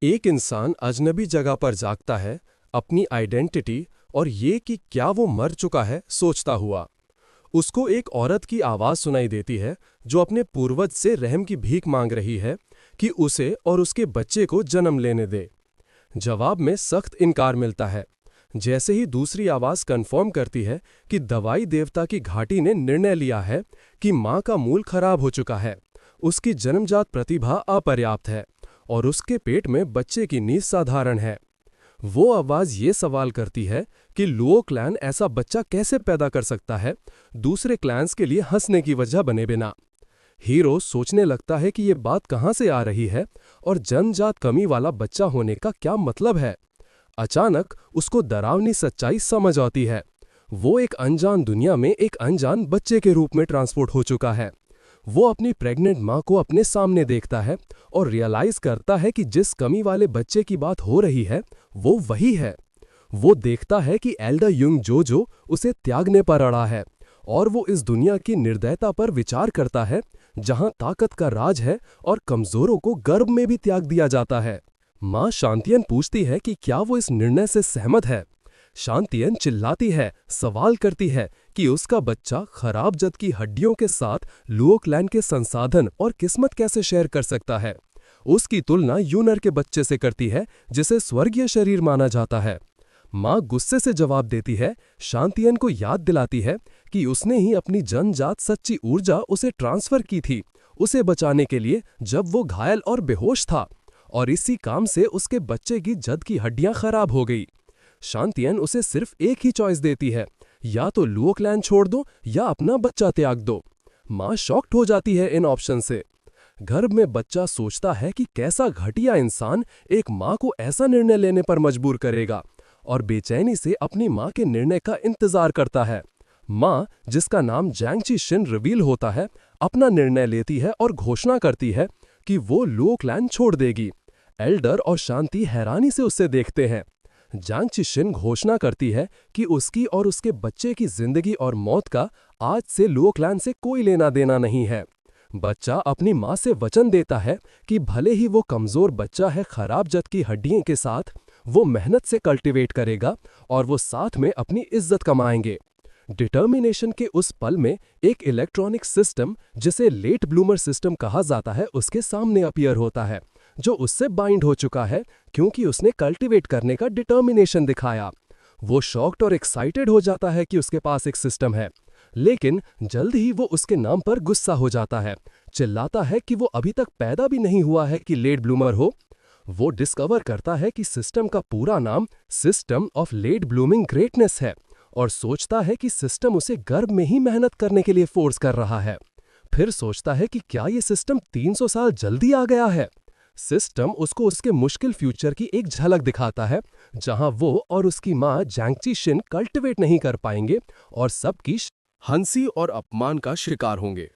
एक इंसान अजनबी जगह पर जागता है, अपनी आइडेंटिटी और ये कि क्या वो मर चुका है सोचता हुआ। उसको एक औरत की आवाज़ सुनाई देती है जो अपने पूर्वज से रहम की भीख मांग रही है कि उसे और उसके बच्चे को जन्म लेने दे। जवाब में सख्त इनकार मिलता है। जैसे ही दूसरी आवाज़ कन्फर्म करती है कि दवाई देवता की घाटी ने निर्णय लिया है कि माँ का मूल खराब हो चुका है, उसकी जन्मजात प्रतिभा अपर्याप्त है और उसके पेट में बच्चे की नींव साधारण है। वो आवाज़ ये सवाल करती है कि लुओ क्लैन ऐसा बच्चा कैसे पैदा कर सकता है, दूसरे क्लैंस के लिए हंसने की वजह बने बिना। हीरो सोचने लगता है कि ये बात कहाँ से आ रही है और जन्मजात कमी वाला बच्चा होने का क्या मतलब है। अचानक उसको डरावनी सच्चाई समझ आती है। वो एक अनजान दुनिया में एक अनजान बच्चे के रूप में ट्रांसपोर्ट हो चुका है। वो अपनी प्रेग्नेंट माँ को अपने सामने देखता है और रियलाइज करता है कि जिस कमी वाले बच्चे की बात हो रही है वो वही है। वो देखता है कि एल्डर युंग जोजो उसे त्यागने पर अड़ा है और वो इस दुनिया की निर्दयता पर विचार करता है जहां ताकत का राज है और कमजोरों को गर्भ में भी त्याग दिया जाता है। माँ शांतियन पूछती है कि क्या वो इस निर्णय से सहमत है। शांतियन चिल्लाती है, सवाल करती है कि उसका बच्चा खराब जद की हड्डियों के साथ लुओ क्लैन के संसाधन और किस्मत कैसे शेयर कर सकता है। उसकी तुलना यूनर के बच्चे से करती है जिसे स्वर्गीय शरीर माना जाता है। माँ गुस्से से जवाब देती है, शांतियन को याद दिलाती है कि उसने ही अपनी जन्मजात सच्ची ऊर्जा उसे ट्रांसफर की थी, उसे बचाने के लिए जब वो घायल और बेहोश था, और इसी काम से उसके बच्चे की जद की हड्डियां खराब हो गई। शांतियन उसे सिर्फ एक ही चॉइस देती है, या तो लुओ क्लैन छोड़ दो या अपना बच्चा त्याग दो। माँ शॉक्ड हो जाती है इन ऑप्शन से। गर्भ में बच्चा सोचता है कि कैसा घटिया इंसान एक माँ को ऐसा निर्णय लेने पर मजबूर करेगा, और बेचैनी से अपनी माँ के निर्णय का इंतजार करता है। माँ, जिसका नाम जैंग ची शिन रिवील होता है, अपना निर्णय लेती है और घोषणा करती है कि वो लुओ क्लैन छोड़ देगी। एल्डर और शांति हैरानी से उसे देखते हैं। जैंग ची शिन घोषणा करती है कि उसकी और उसके बच्चे की जिंदगी और मौत का आज से लुओ क्लैन से कोई लेना देना नहीं है। बच्चा अपनी माँ से वचन देता है कि भले ही वो कमजोर बच्चा है खराब जद की हड्डियों के साथ, वो मेहनत से कल्टीवेट करेगा और वो साथ में अपनी इज्जत कमाएंगे। डिटर्मिनेशन के उस पल में एक इलेक्ट्रॉनिक सिस्टम जिसे लेट ब्लूमर सिस्टम कहा जाता है उसके सामने अपीयर होता है, जो उससे बाइंड हो चुका है क्योंकि उसने कल्टीवेट करने का डिटर्मिनेशन दिखाया। वो शॉक्ड और एक्साइटेड हो जाता है कि उसके पास एक सिस्टम है, लेकिन जल्द ही वो उसके नाम पर गुस्सा हो जाता है, चिल्लाता है कि वो अभी तक पैदा भी नहीं हुआ है कि लेट ब्लूमर हो। वो डिस्कवर करता है कि सिस्टम का पूरा नाम system of late blooming greatness है और सोचता है कि सिस्टम उसे गर्भ में ही मेहनत करने के लिए फोर्स कर रहा है। फिर सोचता है कि क्या ये सिस्टम 300 साल जल्दी आ गया है। सिस्टम उसको उसके मुश्किल फ्यूचर की एक झलक दिखाता है, जहां वो और उसकी माँ जैंग ची शिन कल्टिवेट नहीं कर पाएंगे और सबकी हंसी और अपमान का शिकार होंगे।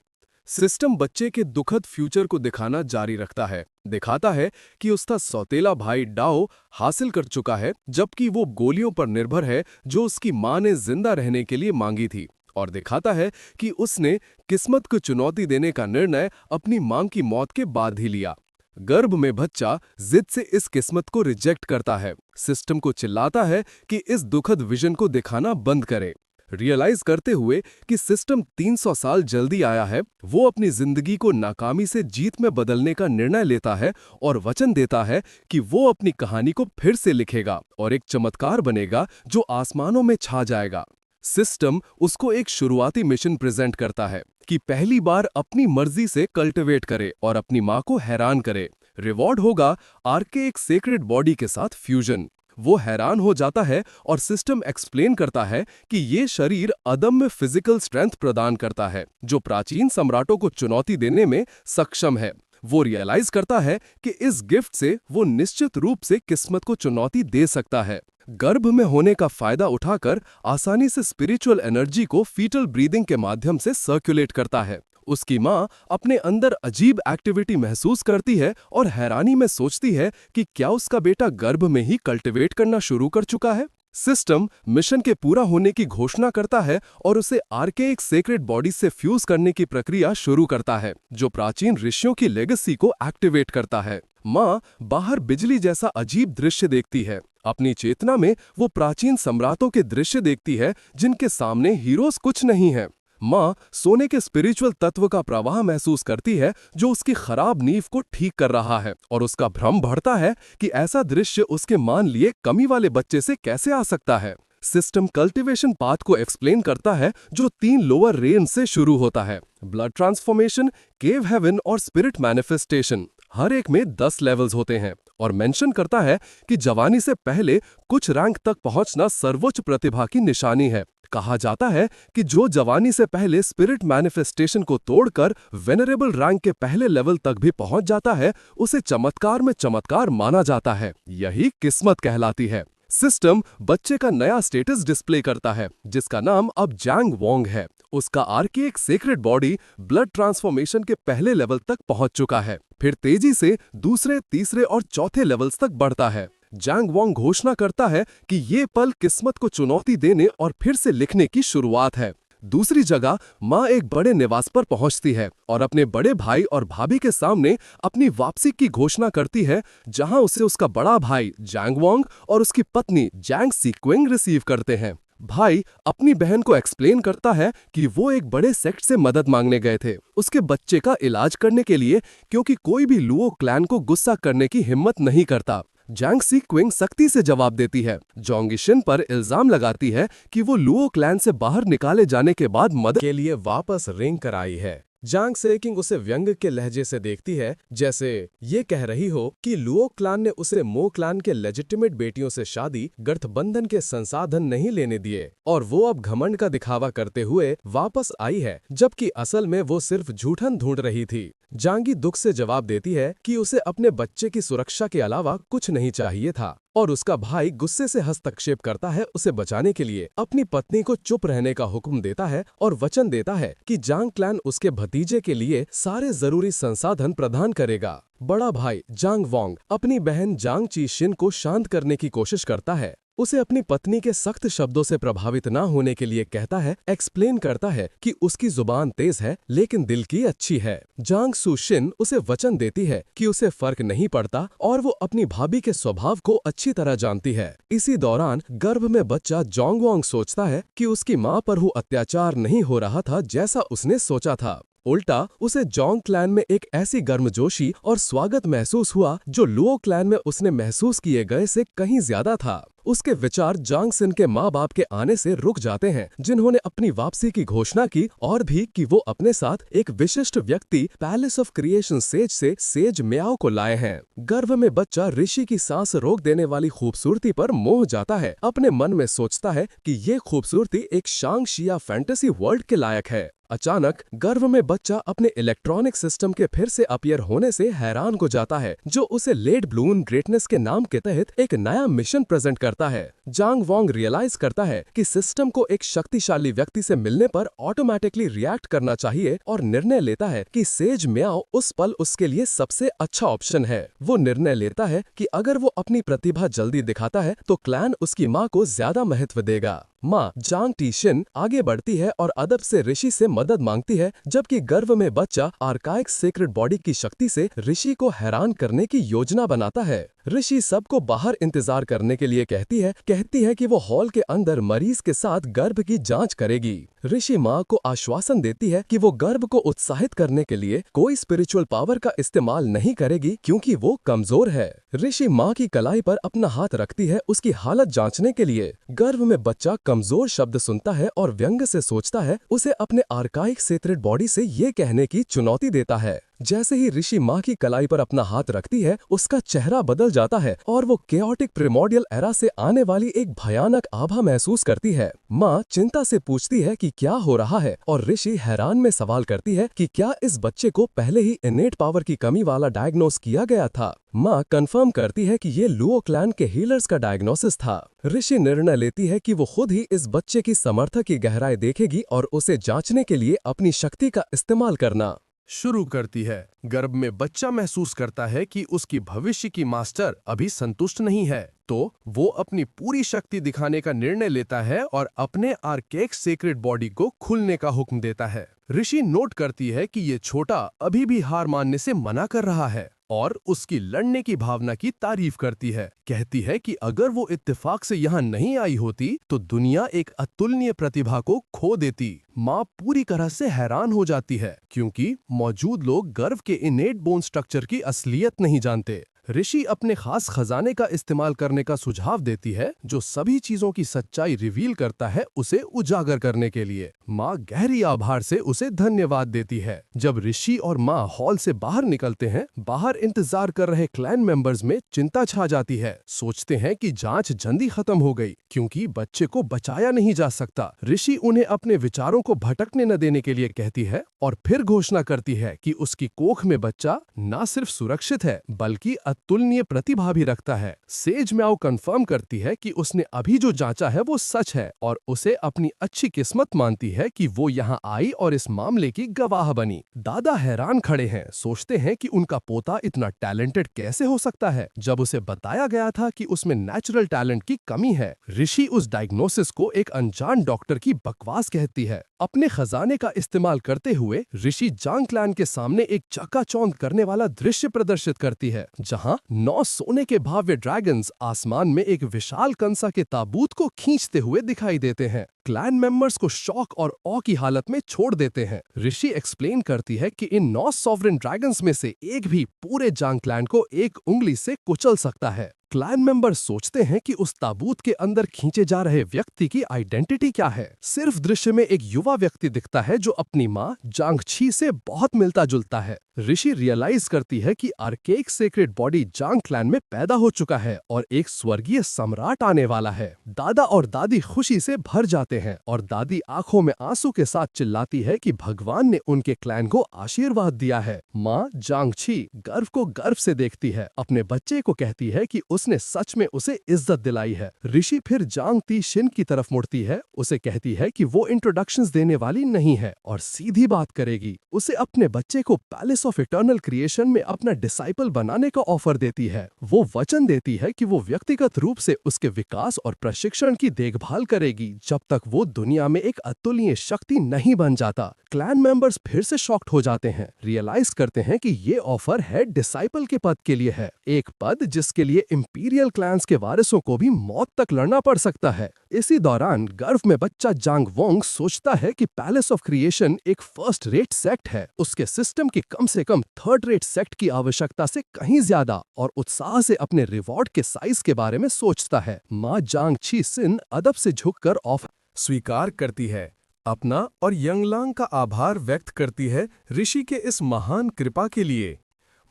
सिस्टम बच्चे के दुखद फ्यूचर को दिखाना जारी रखता है, दिखाता है कि उसका सौतेला भाई डाओ हासिल कर चुका है जबकि वो गोलियों पर निर्भर है जो उसकी मां ने जिंदा रहने के लिए मांगी थी, और दिखाता है कि उसने किस्मत को चुनौती देने का निर्णय अपनी मां की मौत के बाद ही लिया। गर्भ में बच्चा जिद से इस किस्मत को रिजेक्ट करता है, सिस्टम को चिल्लाता है कि इस दुखद विजन को दिखाना बंद करे। रियलाइज करते हुए कि सिस्टम 300 साल जल्दी आया है, वो अपनी जिंदगी को नाकामी से जीत में बदलने का निर्णय लेता है और वचन देता है कि वो अपनी कहानी को फिर से लिखेगा और एक चमत्कार बनेगा जो आसमानों में छा जाएगा। सिस्टम उसको एक शुरुआती मिशन प्रेजेंट करता है कि पहली बार अपनी मर्जी से कल्टिवेट करे और अपनी माँ को हैरान करे। रिवॉर्ड होगा आर्के एक सेक्रेड बॉडी के साथ फ्यूजन। वो हैरान हो जाता है और सिस्टम एक्सप्लेन करता है कि ये शरीर अदम्य फिजिकल स्ट्रेंथ प्रदान करता है जो प्राचीन सम्राटों को चुनौती देने में सक्षम है। वो रियलाइज करता है कि इस गिफ्ट से वो निश्चित रूप से किस्मत को चुनौती दे सकता है। गर्भ में होने का फायदा उठाकर आसानी से स्पिरिचुअल एनर्जी को फीटल ब्रीदिंग के माध्यम से सर्कुलेट करता है। उसकी माँ अपने अंदर अजीब एक्टिविटी महसूस करती है और हैरानी में सोचती है कि क्या उसका बेटा गर्भ में ही कल्टिवेट करना शुरू कर चुका है। सिस्टम मिशन के पूरा होने की घोषणा करता है और उसे आर्केइक सेक्रेड बॉडी से फ्यूज करने की प्रक्रिया शुरू करता है, जो प्राचीन ऋषियों की लेगेसी को एक्टिवेट करता है। माँ बाहर बिजली जैसा अजीब दृश्य देखती है। अपनी चेतना में वो प्राचीन सम्राटों के दृश्य देखती है जिनके सामने हीरोज कुछ नहीं है। माँ सोने के स्पिरिचुअल तत्व का प्रवाह महसूस करती है जो उसकी खराब नींव को ठीक कर रहा है, और उसका भ्रम बढ़ता है कि ऐसा दृश्य उसके मान लिए कमी वाले बच्चे से कैसे आ सकता है। सिस्टम कल्टीवेशन पाथ को एक्सप्लेन करता है जो 3 लोअर रेंज से शुरू होता है: ब्लड ट्रांसफॉर्मेशन, केव हेवन और स्पिरिट मैनिफेस्टेशन। हर एक में 10 लेवल्स होते हैं, और मेंशन करता है कि जवानी से पहले कुछ रैंक तक पहुंचना सर्वोच्च प्रतिभा की निशानी है। कहा जाता है कि जो जवानी से पहले स्पिरिट मैनिफेस्टेशन को तोड़कर वेनरेबल रैंक के पहले लेवल तक भी पहुंच जाता है, उसे चमत्कार में चमत्कार माना जाता है। यही किस्मत कहलाती है। सिस्टम बच्चे का नया स्टेटस डिस्प्ले करता है जिसका नाम अब जैंग वोंग है। उसका archaic sacred body blood transformation के पहले लेवल तक पहुंच चुका है, फिर तेजी से दूसरे, तीसरे और चौथे लेवल्स तक बढ़ता है। जैंग वोंग घोषणा करता है कि ये पल किस्मत को चुनौती देने और फिर से लिखने की शुरुआत है। दूसरी जगह माँ एक बड़े निवास पर पहुंचती है और अपने बड़े भाई और भाभी के सामने अपनी वापसी की घोषणा करती है, जहां उसे उसका बड़ा भाई जैंग वोंग और उसकी पत्नी जैंग सीक्वेंग रिसीव करते हैं। भाई अपनी बहन को एक्सप्लेन करता है कि वो एक बड़े सेक्ट से मदद मांगने गए थे उसके बच्चे का इलाज करने के लिए, क्योंकि कोई भी लुओ क्लैन को गुस्सा करने की हिम्मत नहीं करता। जैंग सीक्वेंग सख्ती से जवाब देती है, जोंगिशिन पर इल्जाम लगाती है कि वो लुओ क्लैन से बाहर निकाले जाने के बाद मदद के लिए वापस रिंग कर आई है। जांग सेकिंग उसे व्यंग के लहजे से देखती है, जैसे ये कह रही हो कि लुओ क्लान ने उसे मो क्लान के लेजिटिमेट बेटियों से शादी गठबंधन के संसाधन नहीं लेने दिए, और वो अब घमंड का दिखावा करते हुए वापस आई है, जबकि असल में वो सिर्फ झूठन ढूंढ रही थी। जांगी दुख से जवाब देती है कि उसे अपने बच्चे की सुरक्षा के अलावा कुछ नहीं चाहिए था, और उसका भाई गुस्से से हस्तक्षेप करता है, उसे बचाने के लिए अपनी पत्नी को चुप रहने का हुक्म देता है और वचन देता है कि जांग क्लैन उसके भतीजे के लिए सारे जरूरी संसाधन प्रदान करेगा। बड़ा भाई जांग वोंग अपनी बहन जांग चीशिन को शांत करने की कोशिश करता है, उसे अपनी पत्नी के सख्त शब्दों से प्रभावित न होने के लिए कहता है, एक्सप्लेन करता है कि उसकी जुबान तेज है लेकिन दिल की अच्छी है। जांग सुशिन उसे वचन देती है कि उसे फर्क नहीं पड़ता और वो अपनी भाभी के स्वभाव को अच्छी तरह जानती है। इसी दौरान गर्भ में बच्चा जोंग वोंग सोचता है कि उसकी मां पर वो अत्याचार नहीं हो रहा था जैसा उसने सोचा था। उल्टा उसे जोंग क्लैन में एक ऐसी गर्मजोशी और स्वागत महसूस हुआ जो लुओ क्लैन में उसने महसूस किए गए से कहीं ज्यादा था। उसके विचार जांग सिन के माँ बाप के आने से रुक जाते हैं, जिन्होंने अपनी वापसी की घोषणा की, और भी कि वो अपने साथ एक विशिष्ट व्यक्ति पैलेस ऑफ क्रिएशन सेज से सेज म्याओ को लाए हैं। गर्भ में बच्चा ऋषि की सांस रोक देने वाली खूबसूरती पर मोह जाता है, अपने मन में सोचता है कि ये खूबसूरती एक शांग शिया फैंटेसी वर्ल्ड के लायक है। अचानक गर्भ में बच्चा अपने इलेक्ट्रॉनिक सिस्टम के फिर से अपीयर होने से हैरान हो जाता है, जो उसे लेट ब्लून ग्रेटनेस के नाम के तहत एक नया मिशन प्रेजेंट करता है। जांग वोंग रियलाइज करता है कि सिस्टम को एक शक्तिशाली व्यक्ति से मिलने पर ऑटोमेटिकली रिएक्ट करना चाहिए, और निर्णय लेता है कि सेज म्याओ उस पल उसके लिए सबसे अच्छा ऑप्शन है। वो निर्णय लेता है कि अगर वो अपनी प्रतिभा जल्दी दिखाता है तो क्लैन उसकी माँ को ज्यादा महत्व देगा। माँ जांग टीशिन आगे बढ़ती है और अदब से ऋषि से मदद मांगती है, जबकि गर्भ में बच्चा आर्काइक सेक्रेड बॉडी की शक्ति से ऋषि को हैरान करने की योजना बनाता है। ऋषि सबको बाहर इंतजार करने के लिए कहती है कि वो हॉल के अंदर मरीज के साथ गर्भ की जांच करेगी। ऋषि माँ को आश्वासन देती है कि वो गर्भ को उत्साहित करने के लिए कोई स्पिरिचुअल पावर का इस्तेमाल नहीं करेगी, क्योंकि वो कमजोर है। ऋषि माँ की कलाई पर अपना हाथ रखती है उसकी हालत जांचने के लिए। गर्भ में बच्चा कमजोर शब्द सुनता है और व्यंग से सोचता है, उसे अपने आर्काइक सेक्रेड बॉडी से ये कहने की चुनौती देता है। जैसे ही ऋषि माँ की कलाई पर अपना हाथ रखती है, उसका चेहरा बदल जाता है और वो केओटिक प्रिमोडियल एरा से आने वाली एक भयानक आभा महसूस करती है। माँ चिंता से पूछती है कि क्या हो रहा है, और ऋषि हैरान में सवाल करती है कि क्या इस बच्चे को पहले ही इनेट पावर की कमी वाला डायग्नोस किया गया था। माँ कंफर्म करती है कि ये लुओ क्लैन के हीलर्स का डायग्नोसिस था। ऋषि निर्णय लेती है कि वो खुद ही इस बच्चे की समर्थ की गहराई देखेगी और उसे जांचने के लिए अपनी शक्ति का इस्तेमाल करना शुरू करती है। गर्भ में बच्चा महसूस करता है कि उसकी भविष्य की मास्टर अभी संतुष्ट नहीं है, तो वो अपनी पूरी शक्ति दिखाने का निर्णय लेता है और अपने आर्केक सेक्रेड बॉडी को खुलने का हुक्म देता है। ऋषि नोट करती है कि ये छोटा अभी भी हार मानने से मना कर रहा है, और उसकी लड़ने की भावना की तारीफ करती है। कहती है कि अगर वो इत्तेफाक से यहाँ नहीं आई होती तो दुनिया एक अतुलनीय प्रतिभा को खो देती। माँ पूरी तरह से हैरान हो जाती है क्योंकि मौजूद लोग गर्भ के इनेट बोन स्ट्रक्चर की असलियत नहीं जानते। ऋषि अपने खास खजाने का इस्तेमाल करने का सुझाव देती है जो सभी चीजों की सच्चाई रिवील करता है उसे उजागर करने के लिए। माँ गहरी आभार से उसे धन्यवाद देती है। जब ऋषि और माँ हॉल से बाहर निकलते हैं, बाहर इंतजार कर रहे क्लैन मेंबर्स में चिंता छा जाती है। सोचते हैं कि जांच जल्दी खत्म हो गई क्योंकि बच्चे को बचाया नहीं जा सकता। ऋषि उन्हें अपने विचारों को भटकने न देने के लिए कहती है और फिर घोषणा करती है कि उसकी कोख में बच्चा न सिर्फ सुरक्षित है बल्कि अतुलनीय प्रतिभा भी रखता है। सेज म्याओ कंफर्म करती है कि उसने अभी जो जांचा है वो सच है और उसे अपनी अच्छी किस्मत मानती है कि वो यहाँ आई और इस मामले की गवाह बनी। दादा हैरान खड़े हैं, सोचते हैं कि उनका पोता इतना टैलेंटेड कैसे हो सकता है जब उसे बताया गया था कि उसमें नेचुरल टैलेंट की कमी है। ऋषि उस डायग्नोसिस को एक अनजान डॉक्टर की बकवास कहती है। अपने खजाने का इस्तेमाल करते हुए ऋषि जांग क्लैन के सामने एक चकाचौंध करने वाला दृश्य प्रदर्शित करती है जहां 9 सोने के भव्य ड्रैगन्स आसमान में एक विशाल कंसा के ताबूत को खींचते हुए दिखाई देते हैं। क्लैन मेंबर्स को शॉक और ऑ की हालत में छोड़ देते हैं। ऋषि एक्सप्लेन करती है कि इन 9 सॉवरेन ड्रैगन्स में से एक भी पूरे जांग क्लैन को एक उंगली से कुचल सकता है। क्लैन मेंबर सोचते हैं कि उस ताबूत के अंदर खींचे जा रहे व्यक्ति की आइडेंटिटी क्या है। सिर्फ दृश्य में एक युवा व्यक्ति दिखता है जो अपनी माँ जांग छी से बहुत मिलता जुलता है। ऋषि रियलाइज करती है कि आर्केइक सेक्रेड बॉडी जांग क्लैन में पैदा हो चुका है और एक स्वर्गीय सम्राट आने वाला है। दादा और दादी खुशी से भर जाते हैं और दादी आंखों में आंसू के साथ चिल्लाती है कि भगवान ने उनके क्लैन को आशीर्वाद दिया है। माँ जांग छी गर्व को गर्व से देखती है, अपने बच्चे को कहती है कि उसने सच में उसे इज्जत दिलाई है। ऋषि फिर जांग ती शिन की तरफ मुड़ती है, उसे कहती है कि वो इंट्रोडक्शंस देने वाली नहीं है और सीधी बात करेगी। उसे अपने बच्चे को पैलेस ऑफ इटर्नल क्रिएशन में अपना डिसाइपल बनाने का ऑफर देती है। वो वचन देती है कि वो व्यक्तिगत रूप से उसके विकास और प्रशिक्षण की देखभाल करेगी जब तक वो दुनिया में एक अतुलनीय शक्ति नहीं बन जाता। क्लैन मेंबर्स फिर से शॉक्ड हो जाते हैं, रियलाइज करते हैं कि ये ऑफर है डिसाइपल के पद के लिए है, एक पद जिसके लिए इंपीरियल क्लैंस के वारिसों को भी मौत तक लड़ना पड़ सकता है। इसी दौरान गर्भ में बच्चा जांग वोंग सोचता है कि पैलेस ऑफ क्रिएशन एक फर्स्ट रेट सेक्ट है, उसके सिस्टम की कम से कम थर्ड रेट सेक्ट की आवश्यकता से कहीं ज्यादा, और उत्साह से अपने रिवॉर्ड के साइज के बारे में सोचता है। माँ जांग छी सिन अदब से झुककर ऑफर स्वीकार करती है, अपना और यंगलांग का आभार व्यक्त करती है ऋषि के इस महान कृपा के लिए।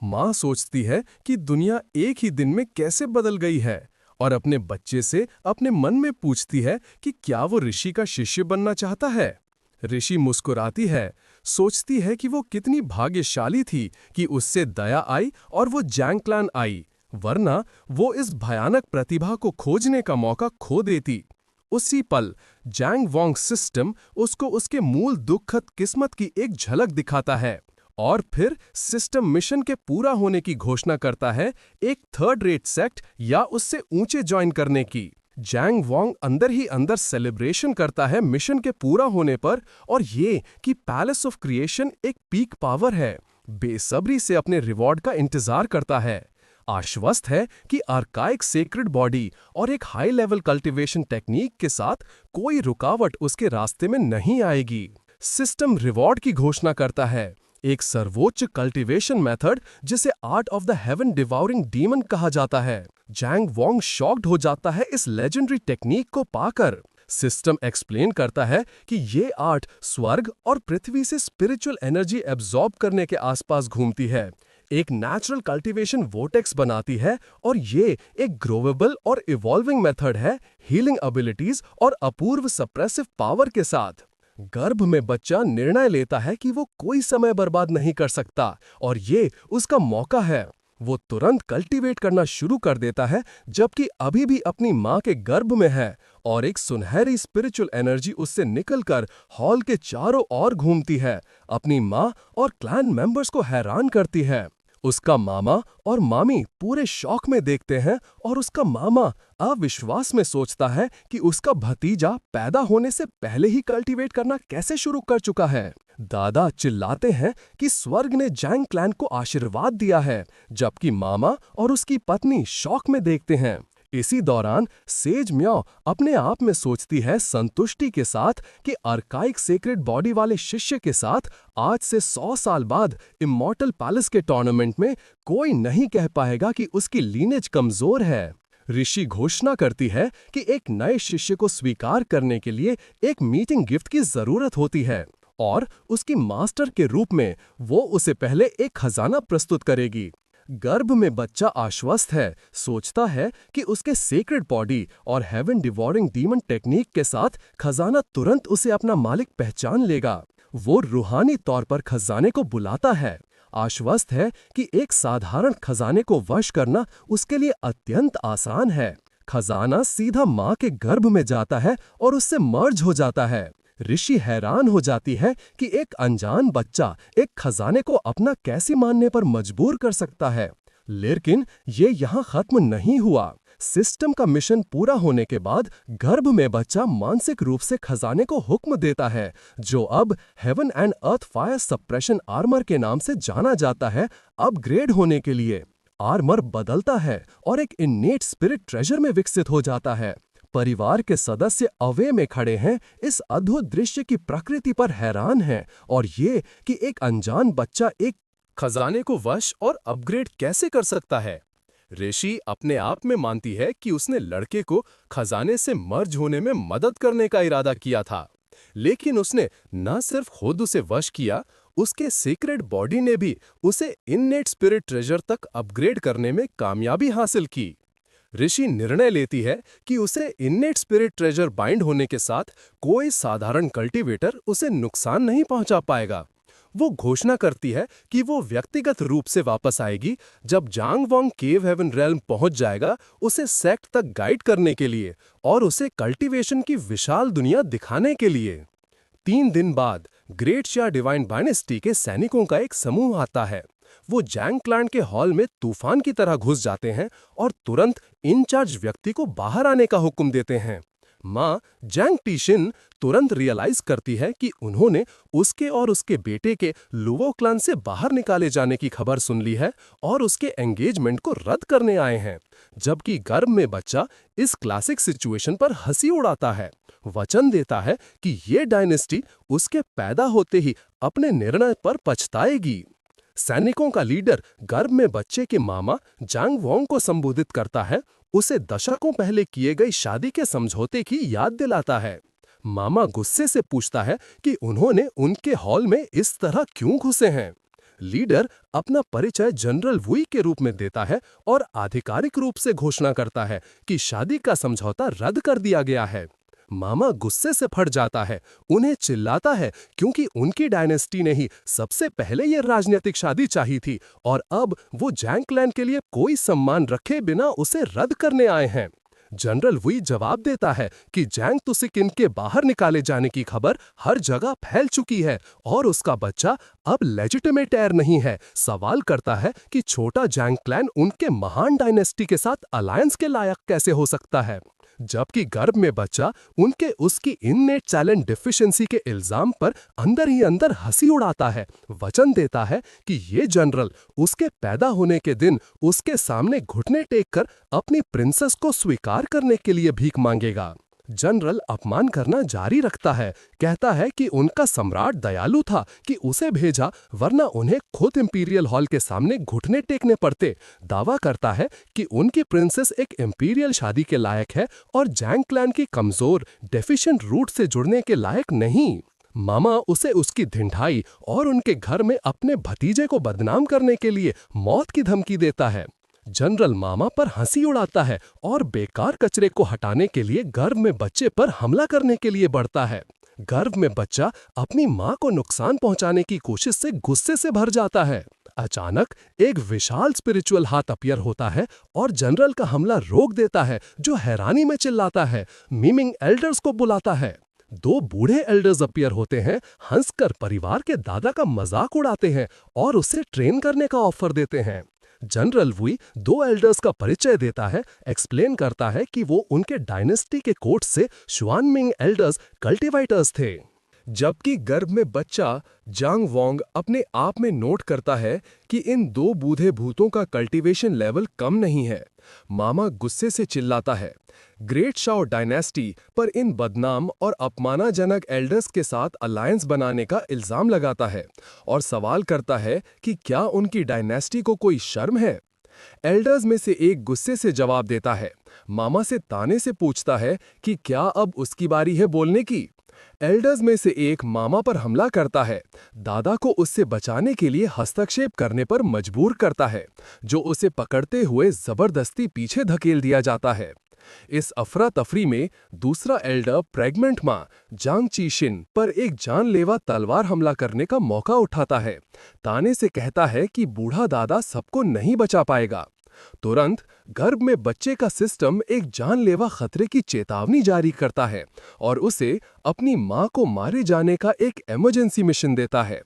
माँ सोचती है कि दुनिया एक ही दिन में कैसे बदल गई है और अपने बच्चे से अपने मन में पूछती है कि क्या वो ऋषि का शिष्य बनना चाहता है। ऋषि मुस्कुराती है, सोचती है कि वो कितनी भाग्यशाली थी कि उससे दया आई और वो जांग क्लैन आई, वरना वो इस भयानक प्रतिभा को खोजने का मौका खो देती। उसी पल जांग वोंग सिस्टम उसको उसके मूल दुखद किस्मत की एक झलक दिखाता है और फिर सिस्टम मिशन के पूरा होने की घोषणा करता है, एक थर्ड रेट सेक्ट या उससे ऊंचे ज्वाइन करने की। जांग वोंग अंदर ही अंदर सेलिब्रेशन करता है मिशन के पूरा होने पर और ये कि पैलेस ऑफ क्रिएशन एक पीक पावर है। बेसब्री से अपने रिवॉर्ड का इंतजार करता है, आश्वस्त है कि आर्काइक सेक्रेड बॉडी और एक हाई लेवल कल्टीवेशन टेक्निक के साथ कोई रुकावट उसके रास्ते में नहीं आएगी। सिस्टम रिवॉर्ड की घोषणा करता है, एक सर्वोच्च कल्टीवेशन मेथड जिसे art of the heaven devouring demon कहा जाता है। जांग वोंग शॉक्ड हो जाता है इस लेजेंडरी टेक्निक को पाकर। सिस्टम एक्सप्लेन करता है कि ये आर्ट स्वर्ग और पृथ्वी से स्पिरिचुअल एनर्जी एब्जॉर्ब करने के आसपास घूमती है, एक नेचुरल कल्टीवेशन वोर्टेक्स बनाती है और ये एक ग्रोवेबल और इवॉल्विंग मेथड है हीलिंग एबिलिटीज और अपूर्व सप्रेसिव पावर के साथ। गर्भ में बच्चा निर्णय लेता है कि वो कोई समय बर्बाद नहीं कर सकता और ये उसका मौका है। वो तुरंत कल्टीवेट करना शुरू कर देता है जबकि अभी भी अपनी माँ के गर्भ में है और एक सुनहरी स्पिरिचुअल एनर्जी उससे निकलकर हॉल के चारों ओर घूमती है, अपनी माँ और क्लैन मेंबर्स को हैरान करती है। उसका मामा और मामी पूरे शौक में देखते हैं और उसका मामा अविश्वास में सोचता है कि उसका भतीजा पैदा होने से पहले ही कल्टीवेट करना कैसे शुरू कर चुका है। दादा चिल्लाते हैं कि स्वर्ग ने जैंग क्लैन को आशीर्वाद दिया है, जबकि मामा और उसकी पत्नी शौक में देखते हैं। इसी दौरान सेज म्याओ अपने आप में सोचती है संतुष्टि के साथ कि अर्काइक सेक्रेड बॉडी वाले शिष्य के साथ आज से 100 साल बाद इमॉर्टल पैलेस के टूर्नामेंट में कोई नहीं कह पाएगा कि उसकी लीनेज कमजोर है। ऋषि घोषणा करती है कि एक नए शिष्य को स्वीकार करने के लिए एक मीटिंग गिफ्ट की जरूरत होती है और उसकी मास्टर के रूप में वो उसे पहले एक खजाना प्रस्तुत करेगी। गर्भ में बच्चा आश्वस्त है, सोचता है कि उसके सेक्रेड बॉडी और हेवन डिवोरिंग डीमन टेक्निक के साथ खजाना तुरंत उसे अपना मालिक पहचान लेगा। वो रूहानी तौर पर खजाने को बुलाता है, आश्वस्त है कि एक साधारण खजाने को वश करना उसके लिए अत्यंत आसान है। खजाना सीधा माँ के गर्भ में जाता है और उससे मर्ज हो जाता है। ऋषि हैरान हो जाती है कि एक अनजान बच्चा एक खजाने को अपना कैसे मानने पर मजबूर कर सकता है। लेकिन ये यहाँ खत्म नहीं हुआ। सिस्टम का मिशन पूरा होने के बाद गर्भ में बच्चा मानसिक रूप से खजाने को हुक्म देता है, जो अब heaven and earth fire suppression armour के नाम से जाना जाता है, अपग्रेड होने के लिए। आर्मर बदलता है और एक इन्नेट स्पिरिट ट्रेजर में विकसित हो जाता है। परिवार के सदस्य अवे में खड़े हैं, इस अद्भुत दृश्य की प्रकृति पर हैरान हैं और ये कि एक अनजान बच्चा एक खजाने को वश और अपग्रेड कैसे कर सकता है। ऋषि अपने आप में मानती है कि उसने लड़के को खजाने से मर्ज होने में मदद करने का इरादा किया था, लेकिन उसने न सिर्फ खुद उसे वश किया, उसके सीक्रेट बॉडी ने भी उसे इननेट स्पिरिट ट्रेजर तक अपग्रेड करने में कामयाबी हासिल की। ऋषि निर्णय लेती है कि उसे इननेट स्पिरिट ट्रेजर बाइंड होने के साथ कोई साधारण कल्टीवेटर उसे नुकसान नहीं पहुंचा पाएगा। वो घोषणा करती है कि वो व्यक्तिगत रूप से वापस आएगी जब जांग वोंग केव हेवन रेल्म पहुंच जाएगा, उसे सेक्ट तक गाइड करने के लिए और उसे कल्टीवेशन की विशाल दुनिया दिखाने के लिए। 3 दिन बाद ग्रेट शा डिवाइन डायनेस्टी के सैनिकों का एक समूह आता है। वो जैंग क्लैन के हॉल में तूफान की तरह घुस जाते हैं और तुरंत इंचार्ज व्यक्ति को बाहर आने का हुक्म देते हैं। माँ जैंग टीशिन तुरंत रियलाइज करती है कि उन्होंने उसके और उसके बेटे के लुवो क्लान से बाहर निकाले जाने की खबर सुन ली है और उसके एंगेजमेंट को रद्द करने आए हैं, जबकि गर्भ में बच्चा इस क्लासिक सिचुएशन पर हंसी उड़ाता है, वचन देता है कि ये डायनेस्टी उसके पैदा होते ही अपने निर्णय पर पछताएगी। सैनिकों का लीडर गर्भ में बच्चे के मामा जांग वोंग को संबोधित करता है, उसे दशकों पहले किए गई शादी के समझौते की याद दिलाता है। मामा गुस्से से पूछता है कि उन्होंने उनके हॉल में इस तरह क्यों घुसे हैं। लीडर अपना परिचय जनरल वुई के रूप में देता है और आधिकारिक रूप से घोषणा करता है कि शादी का समझौता रद्द कर दिया गया है। मामा गुस्से से फट जाता है, उन्हें चिल्लाता है क्योंकि उनकी डायनेस्टी ने ही सबसे पहले ये राजनीतिक शादी चाही थी और अब वो जैंग क्लैन के लिए कोई सम्मान रखे बिना उसे रद्द करने आए हैं। जनरल वुई जवाब देता है कि जैंग तुसिकिन के बाहर निकाले जाने की खबर हर जगह फैल चुकी है और उसका बच्चा अब लेजिटिमेट हेयर नहीं है। सवाल करता है कि छोटा जैंग क्लैन उनके महान डायनेस्टी के साथ अलायंस के लायक कैसे हो सकता है, जबकि गर्भ में बच्चा उनके उसकी इननेट टैलेंट डिफिशिएंसी के इल्जाम पर अंदर ही अंदर हंसी उड़ाता है, वचन देता है कि ये जनरल उसके पैदा होने के दिन उसके सामने घुटने टेक कर अपनी प्रिंसेस को स्वीकार करने के लिए भीख मांगेगा। जनरल अपमान करना जारी रखता है, कहता है कि उनका सम्राट दयालु था कि उसे भेजा, वरना उन्हें खुद इंपीरियल हॉल के सामने घुटने टेकने पड़ते। दावा करता है कि उनकी प्रिंसेस एक इंपीरियल शादी के लायक है और जैंग क्लैन की कमजोर डेफिशिएंट रूट से जुड़ने के लायक नहीं। मामा उसे उसकी ढिंढाई और उनके घर में अपने भतीजे को बदनाम करने के लिए मौत की धमकी देता है। जनरल मामा पर हंसी उड़ाता है और बेकार कचरे को हटाने के लिए गर्भ में बच्चे पर हमला करने के लिए बढ़ता है। गर्भ में बच्चा अपनी मां को नुकसान पहुंचाने की कोशिश से गुस्से से भर जाता है। अचानक एक विशाल स्पिरिचुअल हाथ अपीयर होता है और जनरल का हमला रोक देता है, जो हैरानी में चिल्लाता है, मीमिंग एल्डर्स को बुलाता है। 2 बूढ़े एल्डर्स अपीयर होते हैं, हंसकर परिवार के दादा का मजाक उड़ाते हैं और उसे ट्रेन करने का ऑफर देते हैं। जनरल वुई 2 एल्डर्स का परिचय देता है, एक्सप्लेन करता है कि वो उनके डायनेस्टी के कोर्ट से शुआनमिंग एल्डर्स कल्टीवेटर्स थे। जबकि गर्भ में बच्चा जांग वोंग अपने आप में नोट करता है कि इन दो बूढ़े भूतों का कल्टीवेशन लेवल कम नहीं है। मामा गुस्से से चिल्लाता है, ग्रेट शाओ डायनेस्टी पर इन बदनाम और अपमानजनक एल्डर्स के साथ अलायंस बनाने का इल्जाम लगाता है और सवाल करता है कि क्या उनकी डायनेस्टी को कोई शर्म है। एल्डर्स में से एक गुस्से से जवाब देता है, मामा से ताने से पूछता है कि क्या अब उसकी बारी है बोलने की। एल्डर्स में से एक मामा पर हमला करता है, दादा को उससे बचाने के लिए हस्तक्षेप करने पर मजबूर करता है, जो उसे पकड़ते हुए जबरदस्ती पीछे धकेल दिया जाता है। इस अफरा तफरी में दूसरा एल्डर प्रेग्नेंट मां जांग चीशिन पर एक जानलेवा तलवार हमला करने का मौका उठाता है, ताने से कहता है कि बूढ़ा दादा सबको नहीं बचा पाएगा। तुरंत गर्भ में बच्चे का सिस्टम एक जानलेवा खतरे की चेतावनी जारी करता है और उसे अपनी मां को मारे जाने का एक इमरजेंसी मिशन देता है।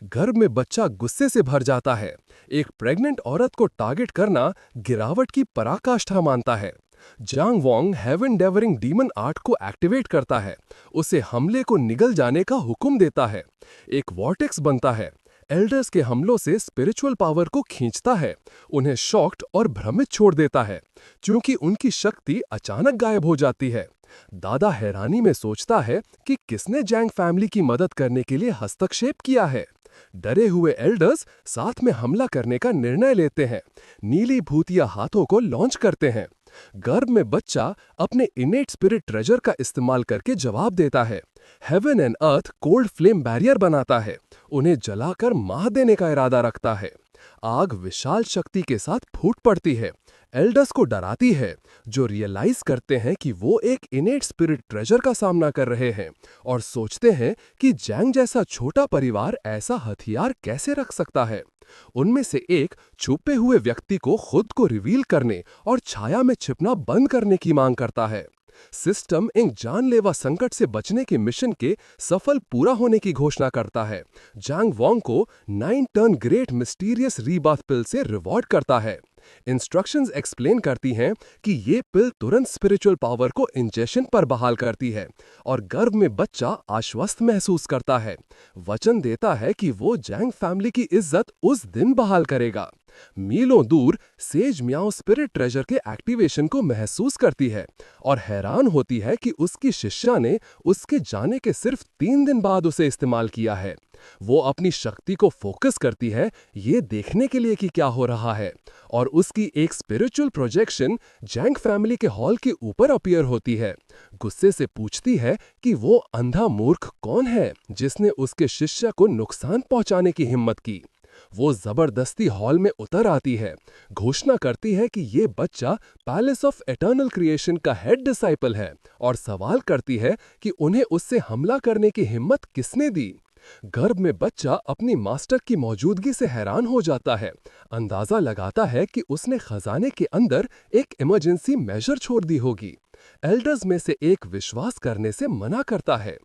गर्भ में बच्चा गुस्से से भर जाता है। एक प्रेग्नेंट औरत को टारगेट करना गिरावट की पराकाष्ठा मानता है। जांग वोंग हेवन डेवरिंग डीमन आर्ट को एक्टिवेट करता है, उसे हमले को निगल जाने का हुक्म देता है। एक वॉर्टेक्स बनता है, एल्डर्स के हमलों से स्पिरिचुअल पावर को खींचता है, उन्हें शॉक्ड और भ्रमित छोड़ देता है, क्योंकि उनकी शक्ति अचानक गायब हो जाती है। दादा हैरानी में सोचता है कि किसने जैंग फैमिली की मदद करने के लिए हस्तक्षेप किया है। डरे हुए एल्डर्स साथ में हमला करने का निर्णय लेते हैं, नीली भूतिया हाथों को लॉन्च करते हैं। गर्भ में बच्चा अपने इनेट स्पिरिट ट्रेजर का इस्तेमाल करके जवाब देता है। Heaven and earth cold flame barrier बनाता है, उन्हें जलाकर मार देने का इरादा रखता है। आग विशाल शक्ति के साथ फूट पड़ती है, एल्डर्स को डराती है, जो रियलाइज करते हैं कि वो एक इनेट स्पिरिट ट्रेजर का सामना कर रहे हैं और सोचते हैं कि जैंग जैसा छोटा परिवार ऐसा हथियार कैसे रख सकता है। उनमें से एक छुपे हुए व्यक्ति को खुद को रिवील करने और छाया में छिपना बंद करने की मांग करता है। सिस्टम एक जानलेवा संकट से बचने के मिशन के सफल पूरा होने की घोषणा करता है। जांग वोंग को 9 टर्न ग्रेट मिस्टीरियस रीबाथ पिल से रिवॉर्ड करता है। इंस्ट्रक्शंस एक्सप्लेन करती हैं कि ये पिल तुरंत स्पिरिचुअल पावर को इंजेक्शन पर बहाल करती है और गर्भ में बच्चा आश्वस्त महसूस करता है, वचन देता है कि वो जैंग फैमिली की इज्जत उस दिन बहाल करेगा। मीलों दूर सेज म्याओ स्पिरिट ट्रेजर के एक्टिवेशन को महसूस करती है और हैरान होती है कि उसकी शिष्या ने उसके जाने के सिर्फ 3 दिन बाद उसे इस्तेमाल किया है। वो अपनी शक्ति को फोकस करती है ये देखने के लिए कि क्या हो रहा है, और उसकी एक स्पिरिचुअल प्रोजेक्शन जैंग फैमिली के हॉल के ऊपर अपीयर होती है। गुस्से से पूछती है कि वो अंधा मूर्ख कौन है जिसने उसके शिष्य को नुकसान पहुंचाने की हिम्मत की। वो जबरदस्ती हॉल में उतर आती है, घोषणा करती है कि ये बच्चा पैलेस ऑफ एटर्नल क्रिएशन का हेड डिसाइपल है और सवाल करती है कि उन्हें उससे हमला करने की हिम्मत किसने दी। गर्भ में बच्चा अपनी मास्टर की मौजूदगी से हैरान हो जाता है, अंदाजा लगाता है कि उसने खजाने के अंदर एक इमरजेंसी मेजर छोड़ दी होगी। एल्डर्स में से एक विश्वास करने से मना करता है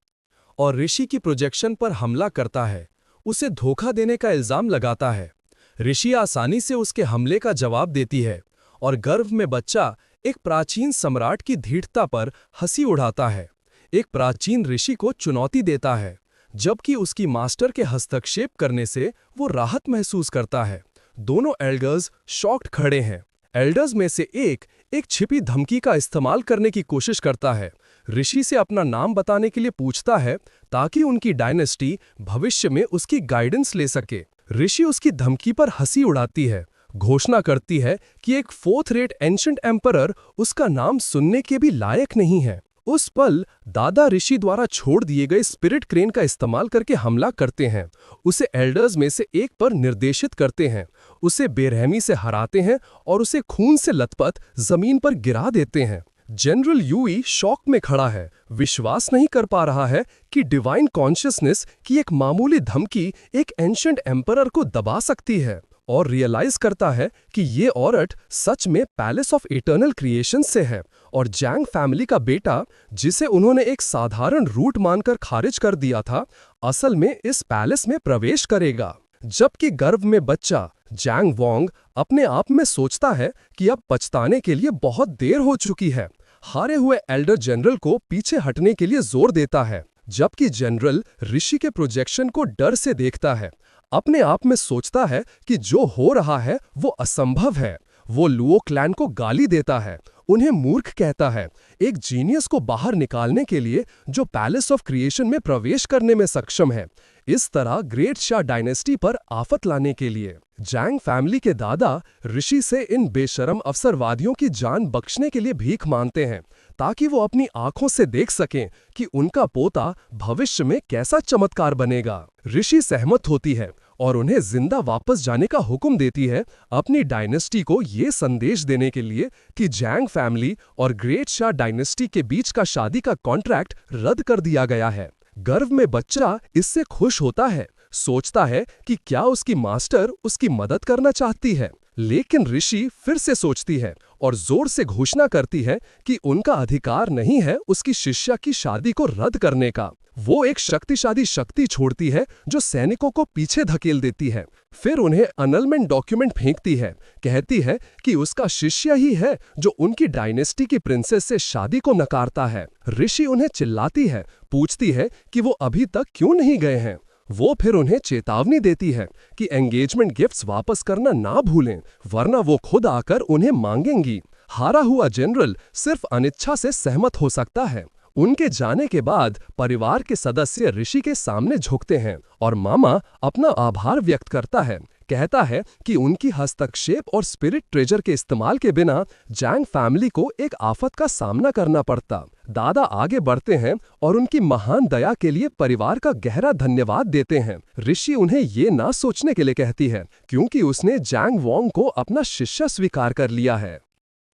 और ऋषि की प्रोजेक्शन पर हमला करता है, उसे धोखा देने का इल्जाम लगाता है। ऋषि आसानी से उसके हमले का जवाब देती है और गर्भ में बच्चा एक प्राचीन सम्राट की धीरता पर हंसी उड़ाता है, एक प्राचीन ऋषि को चुनौती देता है, जबकि उसकी मास्टर के हस्तक्षेप करने से वो राहत महसूस करता है। दोनों एल्डर्स शॉक्ड खड़े हैं। एल्डर्स में से एक छिपी धमकी का इस्तेमाल करने की कोशिश करता है, ऋषि से अपना नाम बताने के लिए पूछता है ताकि उनकी डायनेस्टी भविष्य में उसकी गाइडेंस ले सके। ऋषि उसकी धमकी पर हंसी उड़ाती है, घोषणा करती है कि एक 4th रेट एंशिएंट एम्परर उसका नाम सुनने के भी लायक नहीं है। उस पल दादा ऋषि द्वारा छोड़ दिए गए स्पिरिट क्रेन का इस्तेमाल करके हमला करते हैं, उसे एल्डर्स में से एक पर निर्देशित करते हैं, उसे बेरहमी से हराते हैं और उसे खून से लथपथ जमीन पर गिरा देते हैं। जनरल यूई शॉक में खड़ा है, विश्वास नहीं कर पा रहा है कि डिवाइन कॉन्शियसनेस की एक मामूली धमकी एक एंशिएंट एम्परर को दबा सकती है, और रियलाइज करता है कि ये औरत सच में पैलेस ऑफ इटर्नल क्रिएशन से है और जैंग फैमिली का बेटा, जिसे उन्होंने एक साधारण रूट मानकर खारिज कर दिया था, असल में इस पैलेस में प्रवेश करेगा। जबकि गर्भ में बच्चा जैंग वोंग अपने आप में सोचता है कि अब पछताने के लिए बहुत देर हो चुकी है, हारे हुए एल्डर जनरल को पीछे हटने के लिए जोर देता है। जबकि जनरल ऋषि के प्रोजेक्शन को डर से देखता है, अपने आप में सोचता है कि जो हो रहा है वो असंभव है। वो लुओ क्लैन को गाली देता है, उन्हें मूर्ख कहता है, एक जीनियस को बाहर निकालने के लिए जो पैलेस ऑफ क्रिएशन में प्रवेश करने में सक्षम है, इस तरह ग्रेट शा डायनेस्टी पर आफत लाने के लिए। जैंग फैमिली के दादा ऋषि से इन बेशरम अवसरवादियों की जान बख्शने के लिए भीख मांगते हैं, ताकि वो अपनी आंखों से देख सकें कि उनका पोता भविष्य में कैसा चमत्कार बनेगा। ऋषि सहमत होती है और उन्हें जिंदा वापस जाने का हुक्म देती है, अपनी डायनेस्टी को ये संदेश देने के लिए कि जैंग फैमिली और ग्रेट शा डायनेस्टी के बीच का शादी का कॉन्ट्रैक्ट रद्द कर दिया गया है। गर्भ में बच्चा इससे खुश होता है, सोचता है कि क्या उसकी मास्टर उसकी मदद करना चाहती है, लेकिन ऋषि फिर से सोचती है और जोर से घोषणा करती है कि उनका अधिकार नहीं है उसकी शिष्या की शादी को रद्द करने का। वो एक शक्तिशाली शक्ति छोड़ती है जो सैनिकों को पीछे धकेल देती है, फिर उन्हें अनलमेंट डॉक्यूमेंट फेंकती है, कहती है कि उसका शिष्य ही है जो उनकी डायनेस्टी की प्रिंसेस से शादी को नकारता है। ऋषि उन्हें चिल्लाती है, पूछती है कि वो अभी तक क्यों नहीं गए हैं। वो फिर उन्हें चेतावनी देती है कि एंगेजमेंट गिफ्ट्स वापस करना ना भूलें, वरना वो खुद आकर उन्हें मांगेंगी। हारा हुआ जनरल सिर्फ अनिच्छा से सहमत हो सकता है। उनके जाने के बाद परिवार के सदस्य ऋषि के सामने झुकते हैं और मामा अपना आभार व्यक्त करता है, कहता है कि उनकी हस्तक्षेप और स्पिरिट ट्रेजर के इस्तेमाल के बिना जैंग फैमिली को एक आफत का सामना करना पड़ता। दादा आगे बढ़ते हैं और उनकी महान दया के लिए परिवार का गहरा धन्यवाद देते हैं। ऋषि उन्हें ये ना सोचने के लिए कहती है, क्योंकि उसने जैंग वॉन्ग को अपना शिष्य स्वीकार कर लिया है।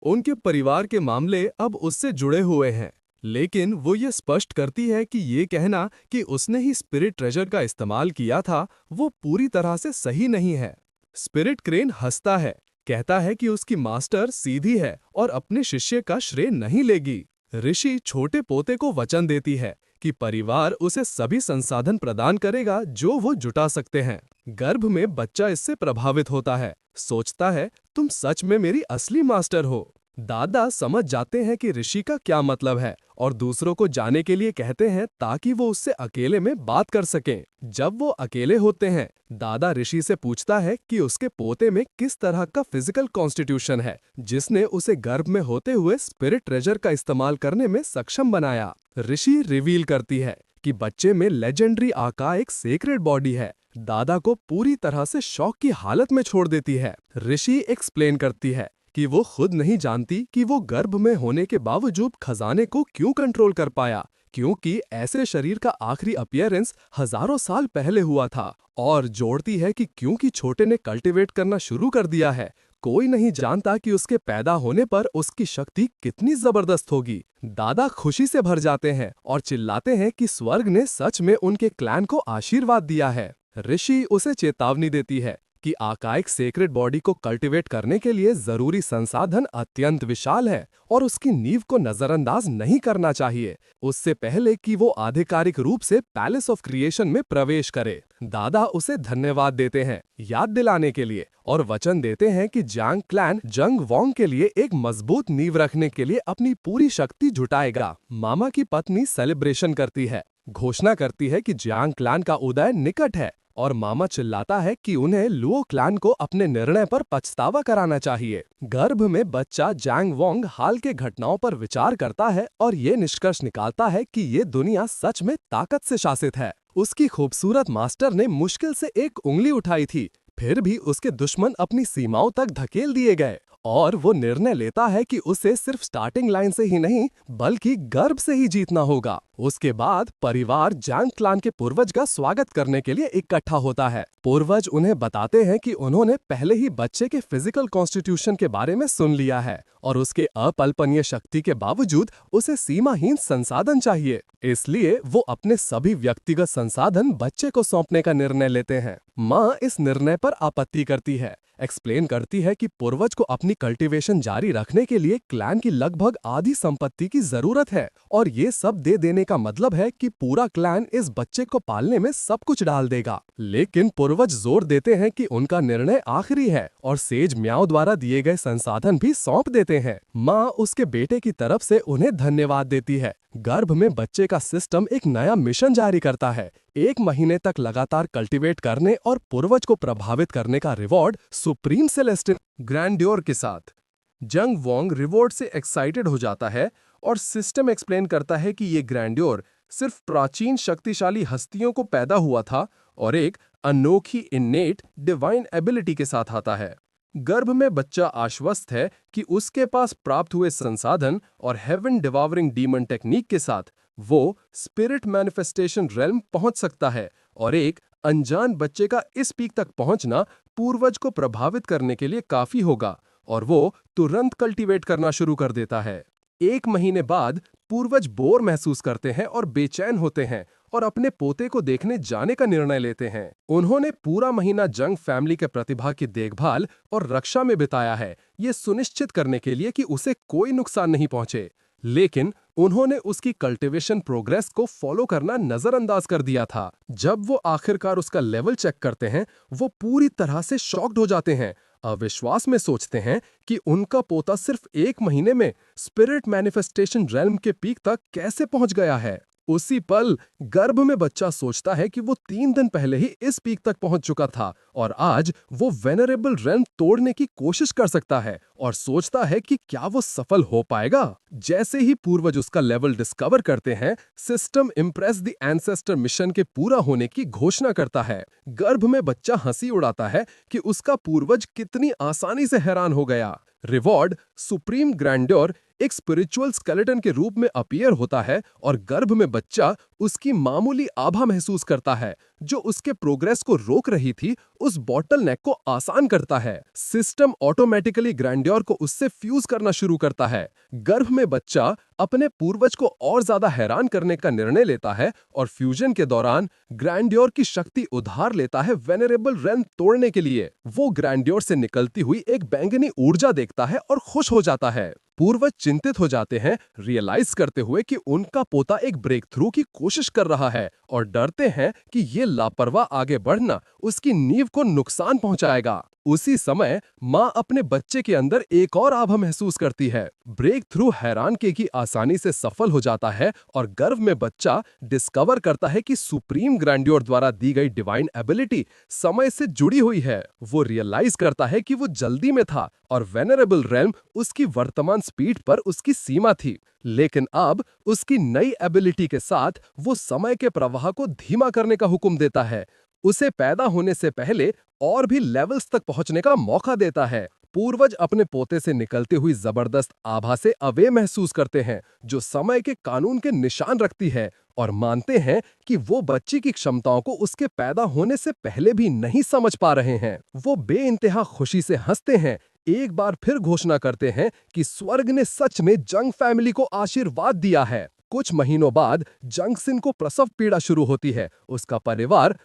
उनके परिवार के मामले अब उससे जुड़े हुए हैं, लेकिन वो ये स्पष्ट करती है कि ये कहना कि उसने ही स्पिरिट ट्रेजर का इस्तेमाल किया था, वो पूरी तरह से सही नहीं है। स्पिरिट क्रेन हंसता है, कहता है कि उसकी मास्टर सीधी है और अपने शिष्य का श्रेय नहीं लेगी। ऋषि छोटे पोते को वचन देती है कि परिवार उसे सभी संसाधन प्रदान करेगा जो वो जुटा सकते हैं। गर्भ में बच्चा इससे प्रभावित होता है, सोचता है तुम सच में मेरी असली मास्टर हो। दादा समझ जाते हैं कि ऋषि का क्या मतलब है और दूसरों को जाने के लिए कहते हैं ताकि वो उससे अकेले में बात कर सकें। जब वो अकेले होते हैं, दादा ऋषि से पूछता है कि उसके पोते में किस तरह का फिजिकल कॉन्स्टिट्यूशन है जिसने उसे गर्भ में होते हुए स्पिरिट ट्रेजर का इस्तेमाल करने में सक्षम बनाया। ऋषि रिवील करती है कि बच्चे में लेजेंडरी आका एक सेक्रेड बॉडी है। दादा को पूरी तरह से शॉक की हालत में छोड़ देती है। ऋषि एक्सप्लेन करती है कि वो खुद नहीं जानती कि वो गर्भ में होने के बावजूद खजाने को क्यों कंट्रोल कर पाया, क्योंकि ऐसे शरीर का आखिरी अपीयरेंस हजारों साल पहले हुआ था। और जोड़ती है कि क्योंकि छोटे ने कल्टीवेट करना शुरू कर दिया है, कोई नहीं जानता कि उसके पैदा होने पर उसकी शक्ति कितनी जबरदस्त होगी। दादा खुशी से भर जाते हैं और चिल्लाते हैं कि स्वर्ग ने सच में उनके क्लैन को आशीर्वाद दिया है। ऋषि उसे चेतावनी देती है कि आकायिक सेक्रेड बॉडी को कल्टीवेट करने के लिए जरूरी संसाधन अत्यंत विशाल है और उसकी नींव को नजरअंदाज नहीं करना चाहिए, उससे पहले कि वो आधिकारिक रूप से पैलेस ऑफ क्रिएशन में प्रवेश करे। दादा उसे धन्यवाद देते हैं याद दिलाने के लिए और वचन देते हैं कि जैंग क्लैन जंग वॉन्ग के लिए एक मजबूत नींव रखने के लिए अपनी पूरी शक्ति जुटाएगा। मामा की पत्नी सेलिब्रेशन करती है, घोषणा करती है कि जैंग क्लैन का उदय निकट है और मामा चिल्लाता है कि उन्हें लुओ क्लैन को अपने निर्णय पर पछतावा कराना चाहिए। गर्भ में बच्चा जैंग वॉन्ग हाल के घटनाओं पर विचार करता है और ये निष्कर्ष निकालता है कि ये दुनिया सच में ताकत से शासित है। उसकी खूबसूरत मास्टर ने मुश्किल से एक उंगली उठाई थी, फिर भी उसके दुश्मन अपनी सीमाओं तक धकेल दिए गए और वो निर्णय लेता है कि उसे सिर्फ स्टार्टिंग लाइन से ही नहीं बल्कि गर्भ से ही जीतना होगा। उसके बाद परिवार जैंग क्लैन के पूर्वज का स्वागत करने के लिए इकट्ठा होता है। पूर्वज उन्हें बताते हैं कि उन्होंने पहले ही बच्चे के फिजिकल कॉन्स्टिट्यूशन के बारे में सुन लिया है और उसके अकल्पनीय शक्ति के बावजूद उसे सीमाहीन संसाधन चाहिए, इसलिए वो अपने सभी व्यक्तिगत संसाधन बच्चे को सौंपने का निर्णय लेते हैं। माँ इस निर्णय पर आपत्ति करती है, एक्सप्लेन करती है कि पूर्वज को अपनी कल्टीवेशन जारी रखने के लिए क्लैन की लगभग आधी संपत्ति की जरूरत है और ये सब दे देने का मतलब है कि पूरा क्लैन इस बच्चे को पालने में सब कुछ डाल देगा। लेकिन पूर्वज जोर देते हैं कि उनका निर्णय आखिरी है और सेज म्याओ द्वारा दिए गए संसाधन भी सौंप देते हैं। माँ उसके बेटे की तरफ से उन्हें धन्यवाद देती है, गर्भ में बच्चे का सिस्टम एक नया मिशन जारी करता है। 1 महीने तक लगातार कल्टीवेट करने और पूर्वज को प्रभावित करने का रिवॉर्ड सुप्रीम सेलेस्टियल ग्रैंड्योर के साथ। जंग वोंग रिवॉर्ड से एक्साइटेड हो जाता है और सिस्टम एक्सप्लेन करता है कि ये ग्रैंड्योर सिर्फ प्राचीन शक्तिशाली हस्तियों को पैदा हुआ था और एक अनोखी इन्नेट डिवाइन एबिलिटी के साथ आता है। गर्भ में बच्चा आश्वस्त है कि उसके पास प्राप्त हुए संसाधन और हेवन डिवावरिंग डीमन टेक्निक के साथ वो स्पिरिट मैनिफेस्टेशन रेल्म पहुंच सकता है और एक अनजान बच्चे का इस पीक तक पहुंचना पूर्वज को प्रभावित करने के लिए काफी होगा और वो तुरंत कल्टीवेट करना शुरू कर देता है। 1 महीने बाद पूर्वज बोर महसूस करते हैं और बेचैन होते हैं और अपने पोते को देखने जाने का निर्णय लेते हैं। उन्होंने पूरा महीना जंग फैमिली के प्रतिभा की देखभाल और रक्षा में बिताया है, ये सुनिश्चित करने के लिए कि उसे कोई नुकसान नहीं पहुंचे। लेकिन उन्होंने उसकी कल्टीवेशन प्रोग्रेस को फॉलो करना नजरअंदाज कर दिया था। जब वो आखिरकार उसका लेवल चेक करते हैं, वो पूरी तरह से शॉक्ड हो जाते हैं। अविश्वास में सोचते हैं कि उनका पोता सिर्फ 1 महीने में स्पिरिट मैनिफेस्टेशन रेल्म के पीक तक कैसे पहुंच गया है। उसी पल गर्भ में बच्चा सोचता है कि वो 3 दिन पहले ही इस पीक तक पहुंच चुका था और आज वो वेनरेबल रेल्म तोड़ने की कोशिश कर सकता है और सोचता है कि क्या वो सफल हो पाएगा। जैसे ही पूर्वज उसका लेवल डिस्कवर करते हैं, system impress the ancestor mission के पूरा होने की घोषणा करता है। गर्भ में बच्चा हंसी उड़ाता है कि उसका पूर्वज कितनी आसानी से हैरान हो गया। रिवॉर्ड सुप्रीम ग्रैंड्योर एक स्पिरिचुअल स्केलेटन के रूप में अपीयर होता है और गर्भ में बच्चा उसकी मामूली आभा महसूस करता है जो उसके प्रोग्रेस को रोक रही थी, उस बॉटल नेक को आसान करता है। सिस्टम ऑटोमेटिकली ग्रैंड्योर को उससे फ्यूज करना शुरू करता है। गर्भ में बच्चा अपने पूर्वज को और ज्यादा हैरान करने का निर्णय लेता है और फ्यूजन के दौरान ग्रैंड्योर की शक्ति उधार लेता है वेनरेबल रेल्म तोड़ने के लिए। वो ग्रैंड्योर से निकलती हुई एक बैंगनी ऊर्जा देखता है और खुश हो जाता है। पूर्वज चिंतित हो जाते हैं, रियलाइज करते हुए कि उनका पोता एक ब्रेक थ्रू की कोशिश कर रहा है और डरते हैं कि ये लापरवाह आगे बढ़ना उसकी नींव को नुकसान पहुंचाएगा। उसी समय मां अपने बच्चे के अंदर एक और आभा महसूस करती है। ब्रेक थ्रू हैरानगी की आसानी से सफल हो जाता है और गर्भ में बच्चा डिस्कवर करता है कि सुप्रीम ग्रैंड्योर द्वारा दी गई डिवाइन एबिलिटी समय से जुड़ी हुई है। वो रियलाइज करता है कि वो जल्दी में था और वेनरेबल रेल्म उसकी वर्तमान स्पीड पर उसकी सीमा थी, लेकिन अब उसकी नई एबिलिटी के साथ वो समय के प्रवाह को धीमा करने का हुक्म देता है। उसे पैदा होने से पहले और भी लेवल्स तक पहुंचने का मौका देता है। पूर्वज अपने पोते से निकलती हुई जबरदस्त आभा से अवे महसूस करते हैं जो समय के कानून के निशान रखती है और मानते हैं कि वो बच्ची की क्षमताओं को उसके पैदा होने से पहले भी नहीं समझ पा रहे हैं। वो बेइंतहा खुशी से हंसते हैं, एक बार फिर घोषणा करते हैं कि स्वर्ग ने सच में जंग फैमिली को आशीर्वाद दिया है। कुछ महीनों बाद जंगसिन को प्रसव पीड़ा शुरू होती है। उसका परिवार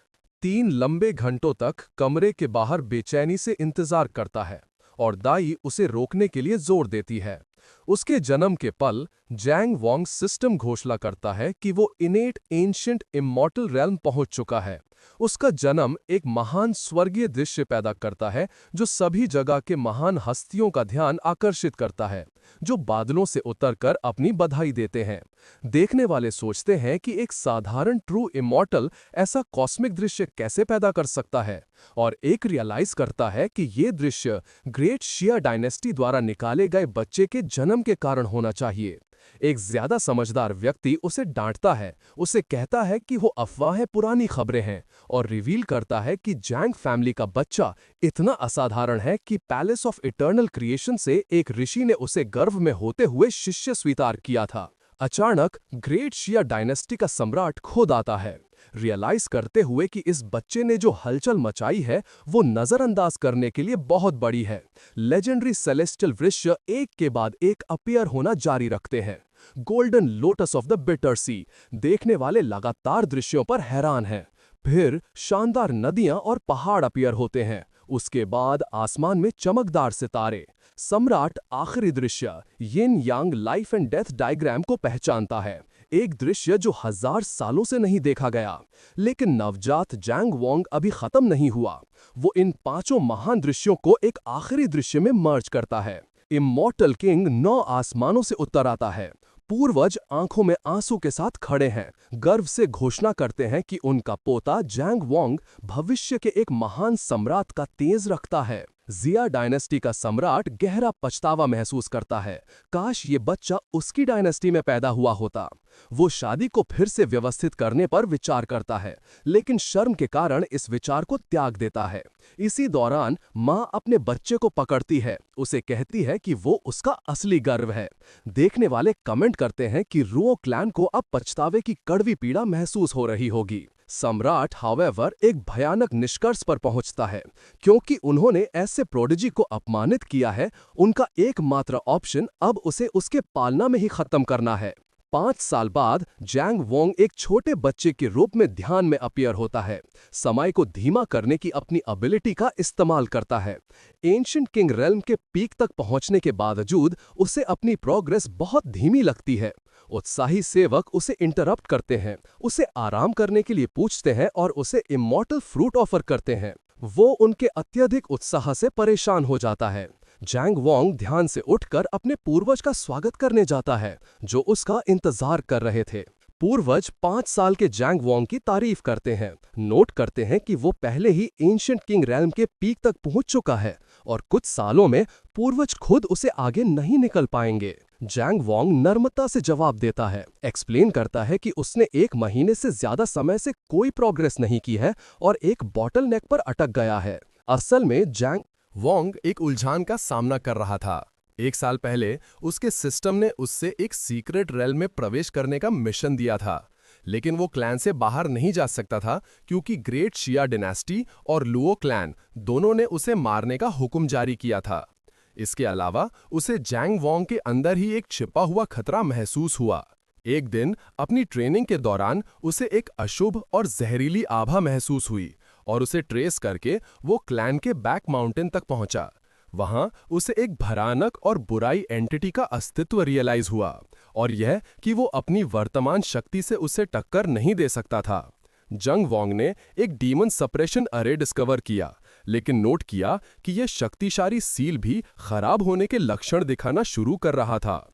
3 लंबे घंटों तक कमरे के बाहर बेचैनी से इंतजार करता है और दाई उसे रोकने के लिए जोर देती है। उसके जन्म के पल जैंग वोंग सिस्टम घोषणा करता है कि वो इनेट एंशिएंट इमॉर्टल रेल्म पहुंच चुका है। उसका जन्म एक महान स्वर्गीय दृश्य पैदा करता है जो सभी जगह के महान हस्तियों का ध्यान आकर्षित करता है, जो बादलों से उतरकर अपनी बधाई देते हैं। देखने वाले सोचते हैं कि एक साधारण ट्रू इमॉर्टल ऐसा कॉस्मिक दृश्य कैसे पैदा कर सकता है, और एक रियलाइज करता है कि ये दृश्य ग्रेट शिया डायनेस्टी द्वारा निकाले गए बच्चे के जन्म के कारण होना चाहिए। एक ज्यादा समझदार व्यक्ति उसे डांटता है, उसे कहता है कि वो अफवाहें पुरानी खबरें हैं और रिवील करता है कि जैंग फैमिली का बच्चा इतना असाधारण है कि पैलेस ऑफ इटर्नल क्रिएशन से एक ऋषि ने उसे गर्भ में होते हुए शिष्य स्वीकार किया था। अचानक ग्रेट शिया डायनेस्टी का सम्राट खुद आता है, रियलाइज करते हुए कि इस बच्चे ने जो हलचल मचाई है वो नजरअंदाज करने के लिए बहुत बड़ी है। लेजेंडरी सेलेस्टियल वृक्ष एक के बाद एक अपीयर होना जारी रखते हैं। Golden lotus of the bitter sea, देखने वाले लगातार दृश्यों पर हैरान हैं। फिर शानदार नदियां और पहाड़ अपीयर होते हैं। उसके बाद आसमान में चमकदार सितारे। सम्राट आखिरी दृश्य यिन यांग लाइफ एंड डेथ डायग्राम को पहचानता है, एक दृश्य जो 1000 सालों से नहीं देखा गया। लेकिन नवजात जैंग वोंग अभी खत्म नहीं हुआ। वो इन 5 महान दृश्यों को एक आखिरी दृश्य में मर्ज करता है। इमॉर्टल किंग 9 आसमानों से उतर आता है। पूर्वज आंखों में आंसू के साथ खड़े हैं, गर्व से घोषणा करते हैं कि उनका पोता जैंग वोंग भविष्य के एक महान सम्राट का तेज रखता है। जिया डायनेस्टी का सम्राट गहरा पछतावा महसूस करता है, काश ये बच्चा उसकी डायनेस्टी में पैदा हुआ होता। वो शादी को फिर से व्यवस्थित करने पर विचार करता है, लेकिन शर्म के कारण इस विचार को त्याग देता है। इसी दौरान माँ अपने बच्चे को पकड़ती है, उसे कहती है कि वो उसका असली गर्व है। देखने वाले कमेंट करते हैं कि रुओ क्लैन को अब पछतावे की कड़वी पीड़ा महसूस हो रही होगी। सम्राट हावेवर एक भयानक निष्कर्ष पर पहुंचता है, क्योंकि उन्होंने ऐसे प्रोडिजी को अपमानित किया है, उनका एकमात्र ऑप्शन अब उसे उसके पालना में ही खत्म करना है। 5 साल बाद जैंग वोंग एक छोटे बच्चे के रूप में ध्यान में अपीयर होता है, समय को धीमा करने की अपनी एबिलिटी का इस्तेमाल करता है। एंशिएंट किंग रेल्म के पीक तक पहुंचने के बावजूद उसे अपनी प्रोग्रेस बहुत धीमी लगती है। उत्साही सेवक उसे इंटरप्ट करते हैं, उसे आराम करने के लिए पूछते हैं और उसे इमॉर्टल फ्रूट ऑफर करते हैं। वो उनके अत्यधिक उत्साह से परेशान हो जाता है। जैंग वोंग ध्यान से उठकर अपने पूर्वज का स्वागत करने जाता है, जो उसका इंतजार कर रहे थे। पूर्वज 5 साल के जैंग वोंग की तारीफ करते हैं, नोट करते हैं कि वो पहले ही एंशिएंट किंग रेल्म के पीक तक पहुंच चुका है और कुछ सालों में पूर्वज खुद उसे आगे नहीं निकल पाएंगे। जैंग वोंग नम्रता से जवाब देता है, एक्सप्लेन करता है कि उसने 1 महीने से ज्यादा समय से कोई प्रोग्रेस नहीं की है और एक बॉटलनेक पर अटक गया है। असल में जैंग वोंग एक उलझान का सामना कर रहा था। 1 साल पहले उसके सिस्टम ने उससे एक सीक्रेट रेल्म में प्रवेश करने का मिशन दिया था, लेकिन वो क्लैन से बाहर नहीं जा सकता था क्योंकि ग्रेट शिया डायनेस्टी और लुओ क्लैन दोनों ने उसे मारने का हुक्म जारी किया था। इसके अलावा उसे जैंग वोंग के अंदर ही एक छिपा हुआ खतरा महसूस हुआ। एक दिन अपनी ट्रेनिंग के दौरान उसे एक अशुभ और जहरीली आभा महसूस हुई और उसे ट्रेस करके वो क्लैन के बैक माउंटेन तक पहुंचा। वहां उसे एक भयानक और बुराई एंटिटी का अस्तित्व रियलाइज हुआ और यह कि वो अपनी वर्तमान शक्ति से उसे टक्कर नहीं दे सकता था। जंग वोंग ने एक डीमन सप्रेशन अरे डिस्कवर किया, लेकिन नोट किया कि यह शक्तिशाली सील भी खराब होने के लक्षण दिखाना शुरू कर रहा था।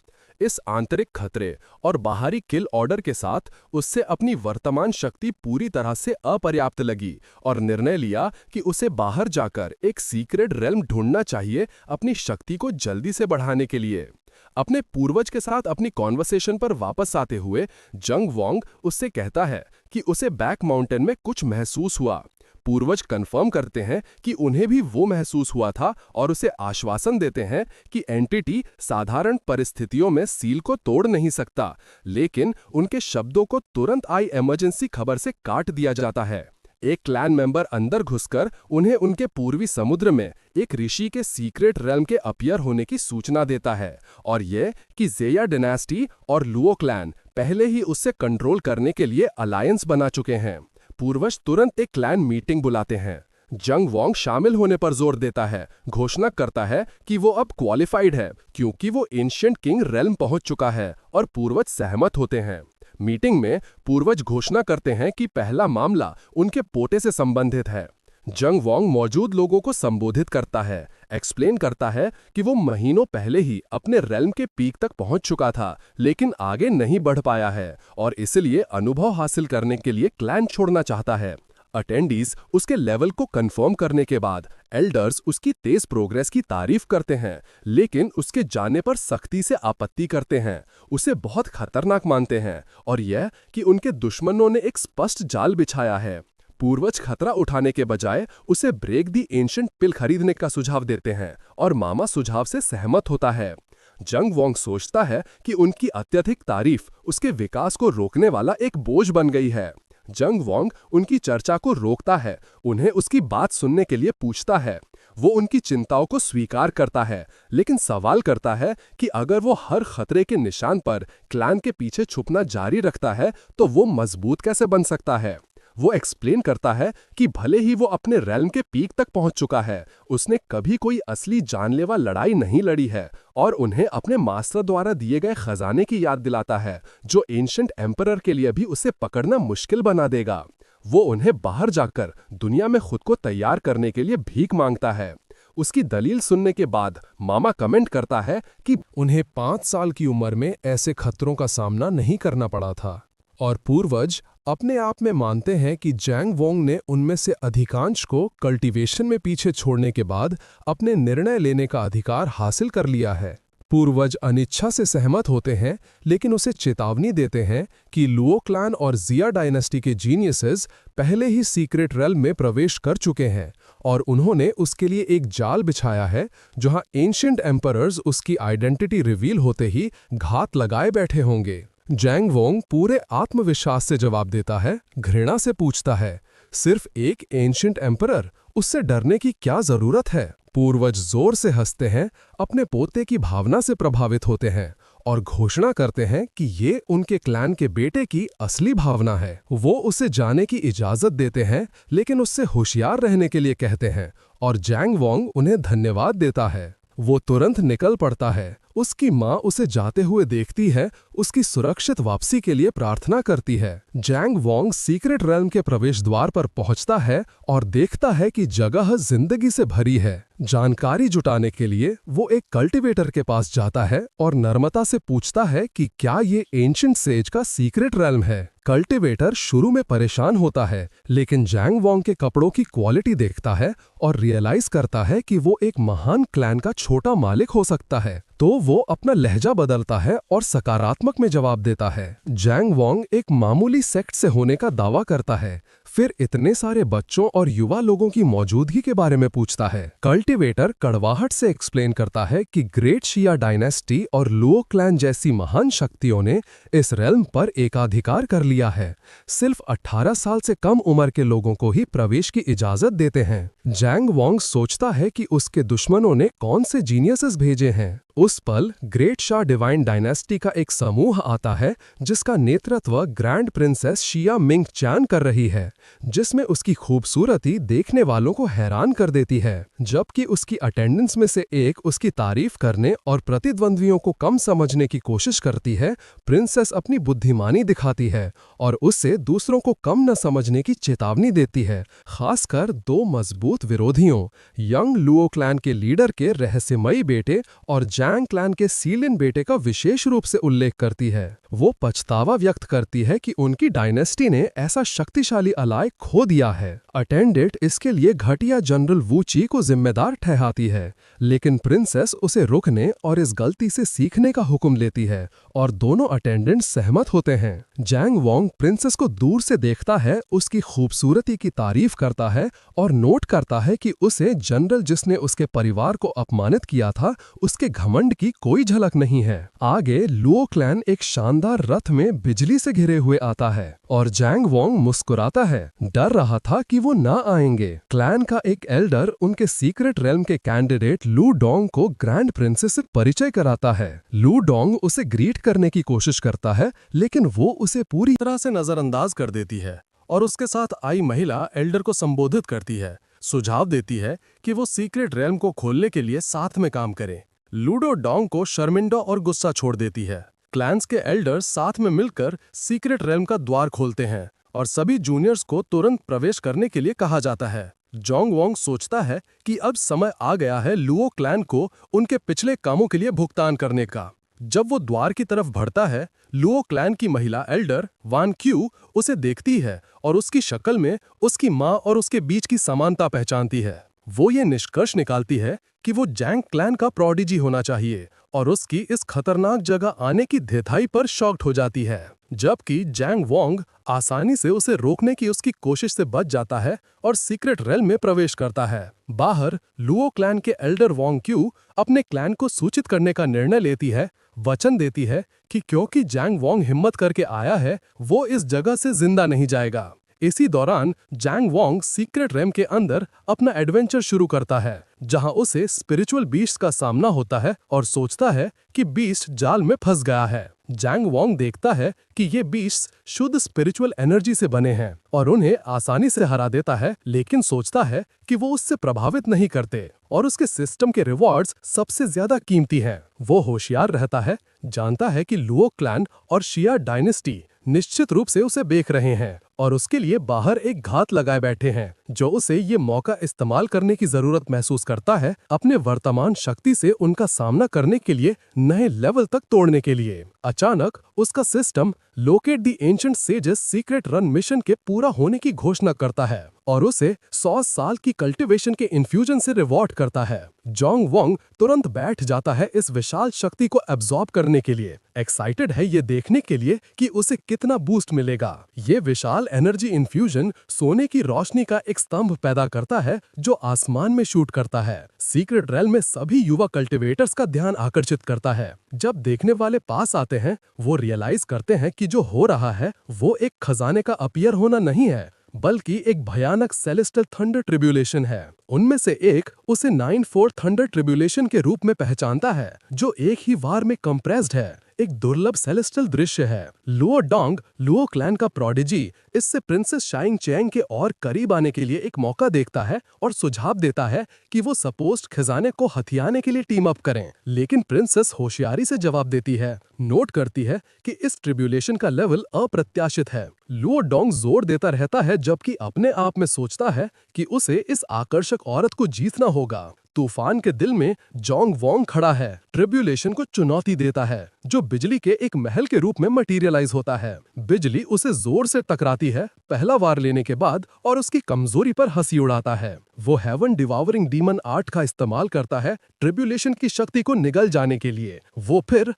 इस आंतरिक खतरे और बाहरी किल ऑर्डर के साथ उससे अपनी वर्तमान शक्ति पूरी तरह से अपर्याप्त लगी और निर्णय लिया कि उसे बाहर जाकर एक सीक्रेट रेल्म ढूंढना चाहिए अपनी शक्ति को जल्दी से बढ़ाने के लिए। अपने पूर्वज के साथ अपनी कॉन्वर्सेशन पर वापस आते हुए जंग वोंग उससे कहता है कि उसे बैक माउंटेन में कुछ महसूस हुआ। पूर्वज कंफर्म करते हैं कि उन्हें भी वो महसूस हुआ था और उसे आश्वासन देते हैं कि एंटिटी साधारण परिस्थितियों में सील को तोड़ नहीं सकता, लेकिन उनके शब्दों को तुरंत आई इमरजेंसी खबर से काट दिया जाता है। एक क्लैन मेंबर अंदर घुसकर उन्हें उनके पूर्वी समुद्र में एक ऋषि के सीक्रेट रेल्म के अपीयर होने की सूचना देता है और यह कि ज़ेया डायनेस्टी और लुओ क्लैन पहले ही उससे कंट्रोल करने के लिए अलायंस बना चुके हैं। पूर्वज तुरंत एक क्लैन मीटिंग बुलाते हैं। जंग वोंग शामिल होने पर जोर देता है, घोषणा करता है कि वो अब क्वालिफाइड है क्योंकि वो एंशिएंट किंग रेल्म पहुंच चुका है और पूर्वज सहमत होते हैं। मीटिंग में पूर्वज घोषणा करते हैं कि पहला मामला उनके पोते से संबंधित है। जंग वोंग मौजूद लोगों को संबोधित करता है, एक्सप्लेन करता है कि वो महीनों पहले ही अपने रेल्म के पीक तक पहुंच चुका था, लेकिन आगे नहीं बढ़ पाया है और इसलिए अनुभव हासिल करने के लिए क्लैन छोड़ना चाहता है। अटेंडीज उसके लेवल को कंफर्म करने के बाद एल्डर्स उसकी तेज प्रोग्रेस की तारीफ करते हैं, लेकिन उसके जाने पर सख्ती से आपत्ति करते हैं, उसे बहुत खतरनाक मानते हैं और यह कि उनके दुश्मनों ने एक स्पष्ट जाल बिछाया है। पूर्वज खतरा उठाने के बजाय उसे ब्रेक दी एंशिएंट पिल खरीदने का सुझाव देते हैं और मामा सुझाव से सहमत होता है। जंग वोंग सोचता है कि उनकी अत्यधिक तारीफ उसके विकास को रोकने वाला एक बोझ बन गई है। जंग वोंग उनकी चर्चा को रोकता है, उन्हें उसकी बात सुनने के लिए पूछता है। वो उनकी चिंताओं को स्वीकार करता है, लेकिन सवाल करता है कि अगर वो हर खतरे के निशान पर क्लैन के पीछे छुपना जारी रखता है तो वो मजबूत कैसे बन सकता है। वो एक्सप्लेन करता है कि भले ही वो अपने रेल्म के पीक तक पहुंच चुका है, उसने कभी कोई असली जानलेवा लड़ाई नहीं लड़ी है और उन्हें अपने मास्टर द्वारा दिए गए खजाने की याद दिलाता है, जो एंशिएंट एम्परर के लिए भी उसे पकड़ना मुश्किल बना देगा। वो उन्हें बाहर जाकर दुनिया में खुद को तैयार करने के लिए भीख मांगता है। उसकी दलील सुनने के बाद मामा कमेंट करता है कि उन्हें 5 साल की उम्र में ऐसे खतरों का सामना नहीं करना पड़ा था और पूर्वज अपने आप में मानते हैं कि जैंग वोंग ने उनमें से अधिकांश को कल्टीवेशन में पीछे छोड़ने के बाद अपने निर्णय लेने का अधिकार हासिल कर लिया है। पूर्वज अनिच्छा से सहमत होते हैं लेकिन उसे चेतावनी देते हैं कि लुओ क्लैन और जिया डायनेस्टी के जीनियसेस पहले ही सीक्रेट रेल्म में प्रवेश कर चुके हैं और उन्होंने उसके लिए एक जाल बिछाया है जहां एंशिएंट एम्परर्स उसकी आइडेंटिटी रिवील होते ही घात लगाए बैठे होंगे। जैंग वोंग पूरे आत्मविश्वास से जवाब देता है, घृणा से पूछता है, सिर्फ एक एंशिएंट एम्परर, उससे डरने की क्या जरूरत है? पूर्वज जोर से हंसते हैं, अपने पोते की भावना से प्रभावित होते हैं और घोषणा करते हैं कि ये उनके क्लैन के बेटे की असली भावना है। वो उसे जाने की इजाजत देते हैं लेकिन उससे होशियार रहने के लिए कहते हैं और जैंग वोंग उन्हें धन्यवाद देता है। वो तुरंत निकल पड़ता है। उसकी माँ उसे जाते हुए देखती है, उसकी सुरक्षित वापसी के लिए प्रार्थना करती है। जैंग वोंग सीक्रेट रेल्म के प्रवेश द्वार पर पहुंचता है और देखता है कि जगह जिंदगी से भरी है। जानकारी जुटाने के लिए वो एक कल्टीवेटर के पास जाता है और नम्रता से पूछता है कि क्या ये एंशिएंट सेज का सीक्रेट रेल्म है। कल्टीवेटर शुरू में परेशान होता है लेकिन जैंग वोंग के कपड़ों की क्वालिटी देखता है और रियलाइज करता है कि वो एक महान क्लैन का छोटा मालिक हो सकता है, तो वो अपना लहजा बदलता है और सकारात्मक में जवाब देता है। जैंग वोंग एक मामूली सेक्ट से होने का दावा करता है, फिर इतने सारे बच्चों और युवा लोगों की मौजूदगी के बारे में पूछता है। कल्टीवेटर कड़वाहट से एक्सप्लेन करता है कि ग्रेट शिया डायनेस्टी और लुओ क्लैन जैसी महान शक्तियों ने इस रेल्म पर एकाधिकार कर लिया है। सिर्फ 18 साल से कम उम्र के लोगों को ही प्रवेश की इजाजत देते हैं। जैंग वोंग सोचता है कि उसके दुश्मनों ने कौन से जीनियसेस भेजे हैं। उस पल ग्रेट शा डिवाइन डायनेस्टी का एक समूह आता है जिसका नेतृत्व ग्रैंड प्रिंसेस शिया मिंग चैन कर रही है, जिसमें उसकी खूबसूरती देखने वालों को हैरान कर देती है, जबकि उसकी अटेंडेंस में से एक उसकी तारीफ करने और प्रतिद्वंद्वियों को कम समझने की कोशिश करती है। प्रिंसेस अपनी बुद्धिमानी दिखाती है और उससे दूसरों को कम न समझने की चेतावनी देती है, खासकर 2 मजबूत विरोधियों, यंग लुओ क्लैन के लीडर के रहस्यमयी बेटे और जैंग क्लैन के सीलिन बेटे का विशेष रूप से उल्लेख करती है। वो पछतावा व्यक्त करती है कि उनकी डायनेस्टी ने ऐसा शक्तिशाली अलाय खो दिया है। अटेंडेंट इसके लिए घटिया जनरल वूची को जिम्मेदार ठहराती है, लेकिन प्रिंसेस उसे रुकने और इस गलती से सीखने का हुक्म लेती है और दोनों अटेंडेंट सहमत होते हैं। जैंग वोंग प्रिंसेस को दूर से देखता है, उसकी खूबसूरती की तारीफ करता है और नोट करता है कि उसे जनरल जिसने उसके परिवार को अपमानित किया था उसके घमंड की कोई झलक नहीं है। आगे लुओ क्लैन एक शानदार रथ में बिजली से घिरे हुए आता है और जैंग वोंग मुस्कुराता है, डर रहा था कि वो ना आएंगे। क्लैन का एक एल्डर उनके सीक्रेट रेल्म के कैंडिडेट लू डोंग को ग्रैंड प्रिंसेस से परिचय कराता है। लू डोंग उसे ग्रीट करने की कोशिश करता है लेकिन वो उसे पूरी तरह से नजरअंदाज कर देती है और उसके साथ आई महिला एल्डर को संबोधित करती है, सुझाव देती है कि वो सीक्रेट रेल्म को खोलने के लिए साथ में काम करें। लूडो डोंग को शर्मिंदा और गुस्सा छोड़ देती है। क्लैंस के एल्डर्स साथ में मिलकर सीक्रेट रेल्म का द्वार खोलते हैं और सभी जूनियर्स को तुरंत प्रवेश करने के लिए कहा जाता है। जॉन्ग वोंग सोचता है कि अब समय आ गया है लुओ क्लैन को उनके पिछले कामों के लिए भुगतान करने का। जब वो द्वार की तरफ बढ़ता है, लुओ क्लैन की महिला एल्डर वान क्यू उसे देखती है और उसकी शक्ल में उसकी माँ और उसके बीच की समानता पहचानती है। वो ये निष्कर्ष निकालती है कि वो जैंग क्लैन का प्रोडिजी होना चाहिए और उसकी इस खतरनाक जगह आने की धिथाई पर शॉक्ड हो जाती है, जबकि जैंग वोंग आसानी से उसे रोकने की उसकी कोशिश से बच जाता है और सीक्रेट रेल्म में प्रवेश करता है। बाहर लुओ क्लैन के एल्डर वोंग क्यू अपने क्लैन को सूचित करने का निर्णय लेती है, वचन देती है कि क्योंकि जैंग वोंग हिम्मत करके आया है, वो इस जगह से जिंदा नहीं जाएगा। इसी दौरान जैंग वोंग सीक्रेट रेल्म के अंदर अपना एडवेंचर शुरू करता है, जहां उसे स्पिरिचुअल बीस्ट का सामना होता है और सोचता है कि बीस्ट जाल में फंस गया है। जैंग वोंग देखता है कि ये बीस्ट शुद्ध स्पिरिचुअल एनर्जी से बने हैं और उन्हें आसानी से हरा देता है, लेकिन सोचता है कि वो उससे प्रभावित नहीं करते और उसके सिस्टम के रिवॉर्ड्स सबसे ज्यादा कीमती हैं। वो होशियार रहता है, जानता है कि लुओ क्लैन और शिया डायनेस्टी निश्चित रूप से उसे देख रहे हैं और उसके लिए बाहर एक घात लगाए बैठे हैं, जो उसे ये मौका इस्तेमाल करने की जरूरत महसूस करता है अपने वर्तमान शक्ति से उनका सामना करने के लिए, नए लेवल तक तोड़ने के लिए। अचानक उसका system locate the ancient sages secret run mission के पूरा होने की घोषणा करता है और उसे 100 साल की कल्टीवेशन के इन्फ्यूजन से रिवॉर्ड करता है। जोंग वोंग तुरंत बैठ जाता है इस विशाल शक्ति को एब्जॉर्ब करने के लिए, एक्साइटेड है ये देखने के लिए कि उसे कितना बूस्ट मिलेगा। ये विशाल एनर्जी इन्फ्यूजन सोने की रोशनी का एक स्तंभ पैदा करता है जो आसमान में शूट करता है। सीक्रेट रेल में सभी युवा कल्टिवेटर्स का ध्यान आकर्षित करता है। जब देखने वाले पास आते हैं, वो रियलाइज करते हैं कि जो हो रहा है वो एक खजाने का अपीयर होना नहीं है, बल्कि एक भयानक सेलेस्टियल थंडर ट्रिब्यूलेशन है। उनमें से एक उसे 9/4 थंडर ट्रिब्यूलेशन के रूप में पहचानता है, जो एक ही वार में कंप्रेस्ड है। एक दुर्लभ सेलेस्टियल दृश्य है। लुओ डोंग, लुओ क्लैन का प्रोडिजी, इससे प्रिंसेस शाइंग चैंग के और करीब आने के लिए एक मौका देखता है और सुझाव देता है कि वो सपोज्ड खजाने को हथियाने के लिए टीम अप करें। लेकिन प्रिंसेस होशियारी से जवाब देती है, नोट करती है कि इस ट्रिब्यूलेशन का लेवल अप्रत्याशित है। लुओ डोंग जोर देता रहता है, जबकि अपने आप में सोचता है कि उसे इस आकर्षक औरत को जीतना होगा। तूफान के दिल में जोंग वोंग खड़ा है, ट्रिब्यूलेशन को चुनौती देता है, जो बिजली के एक महल के रूप में मटेरियलाइज होता है। बिजली उसे जोर से टकराती है पहला वार लेने के बाद और उसकी कमजोरी पर हंसी उड़ाता है। वो हेवन डिवावरिंग डीमन आर्ट का इस्तेमाल करता है ट्रिब्यूलेशन की शक्ति को निगल जाने के लिए। वो फिर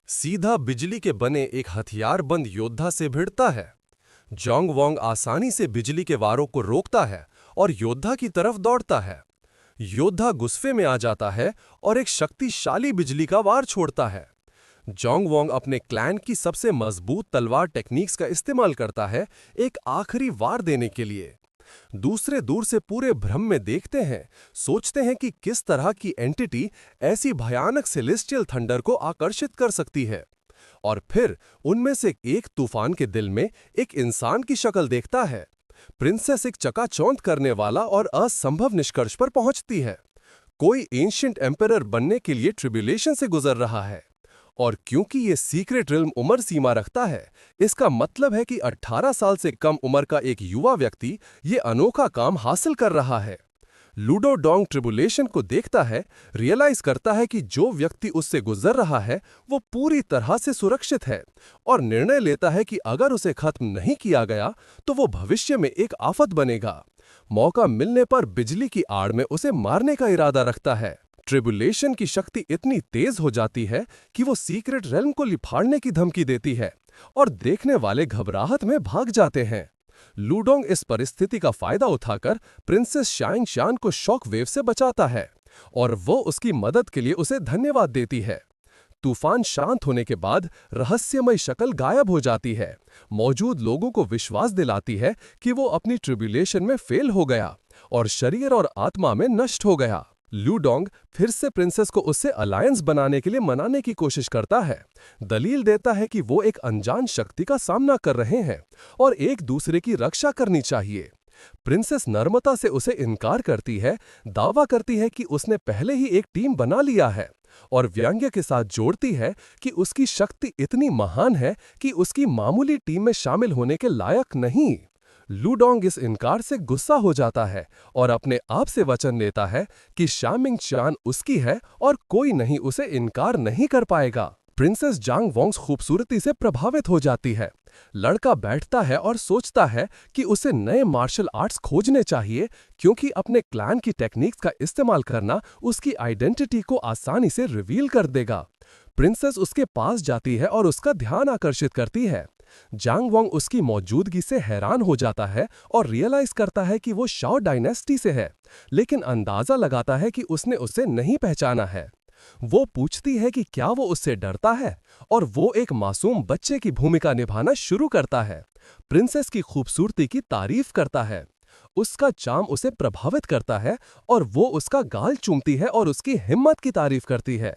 सीधा बिजली के बने एक हथियारबंद योद्धा से भिड़ता है। जोंग वोंग आसानी से बिजली के वारों को रोकता है और योद्धा की तरफ दौड़ता है। योद्धा गुस्से में आ जाता है और एक शक्तिशाली बिजली का वार छोड़ता है। जोंग वोंग अपने क्लैन की सबसे मजबूत तलवार टेक्निक्स का इस्तेमाल करता है एक आखिरी वार देने के लिए। दूसरे दूर से पूरे भ्रम में देखते हैं, सोचते हैं कि किस तरह की एंटिटी ऐसी भयानक सेलेस्टियल थंडर को आकर्षित कर सकती है। और फिर उनमें से एक तूफान के दिल में एक इंसान की शक्ल देखता है। प्रिंसेस एक चकाचौंध करने वाला और असंभव निष्कर्ष पर पहुंचती है। कोई एंशिएंट एम्परर बनने के लिए ट्रिब्यूलेशन से गुजर रहा है, और क्योंकि ये सीक्रेट रिल्म उम्र सीमा रखता है, इसका मतलब है कि 18 साल से कम उम्र का एक युवा व्यक्ति ये अनोखा काम हासिल कर रहा है। लूडो डोंग ट्रिब्यूलेशन को देखता है, रियलाइज करता है कि जो व्यक्ति उससे गुजर रहा है वो पूरी तरह से सुरक्षित है, और निर्णय लेता है कि अगर उसे खत्म नहीं किया गया तो वो भविष्य में एक आफत बनेगा। मौका मिलने पर बिजली की आड़ में उसे मारने का इरादा रखता है। ट्रिब्यूलेशन की शक्ति इतनी तेज हो जाती है कि वो सीक्रेट रेल्म को लिफाड़ने की धमकी देती है, और देखने वाले घबराहट में भाग जाते हैं। लूडोंग इस परिस्थिति का फायदा उठाकर प्रिंसेस शाइंग शान को शॉक वेव से बचाता है, और वो उसकी मदद के लिए उसे धन्यवाद देती है। तूफान शांत होने के बाद रहस्यमय शक्ल गायब हो जाती है, मौजूद लोगों को विश्वास दिलाती है कि वो अपनी ट्रिब्यूलेशन में फेल हो गया और शरीर और आत्मा में नष्ट हो गया। लूडोंग फिर से प्रिंसेस को उससे अलायंस बनाने के लिए मनाने की कोशिश करता है, दलील देता है कि वो एक अनजान शक्ति का सामना कर रहे हैं और एक दूसरे की रक्षा करनी चाहिए। प्रिंसेस नर्मता से उसे इनकार करती है, दावा करती है कि उसने पहले ही एक टीम बना लिया है, और व्यंग्य के साथ जोड़ती है कि उसकी शक्ति इतनी महान है कि उसकी मामूली टीम में शामिल होने के लायक नहीं। लूडोंग इस इनकार से गुस्सा हो जाता है और अपने आप से वचन लेता है कि शामिंग चान उसकी है और कोई नहीं उसे इनकार नहीं कर पाएगा। प्रिंसेस जांग वोंग खूबसूरती से प्रभावित हो जाती है। लड़का बैठता है और सोचता है कि उसे नए मार्शल आर्ट्स खोजने चाहिए, क्योंकि अपने क्लैन की टेक्निक्स का इस्तेमाल करना उसकी आइडेंटिटी को आसानी से रिवील कर देगा। प्रिंसेस उसके पास जाती है और उसका ध्यान आकर्षित करती है। जांग वोंग उसकी मौजूदगी से हैरान हो जाता है और रियलाइज करता है कि वो शाओ डायनेस्टी से है, लेकिन अंदाजा लगाता है कि उसने उसे नहीं पहचाना है। वो पूछती है कि क्या वो उससे डरता है, और वो एक मासूम बच्चे की भूमिका निभाना शुरू करता है। प्रिंसेस की खूबसूरती की तारीफ करता है, उसका चार्म उसे प्रभावित करता है, और वो उसका गाल चूमती है और उसकी हिम्मत की तारीफ करती है।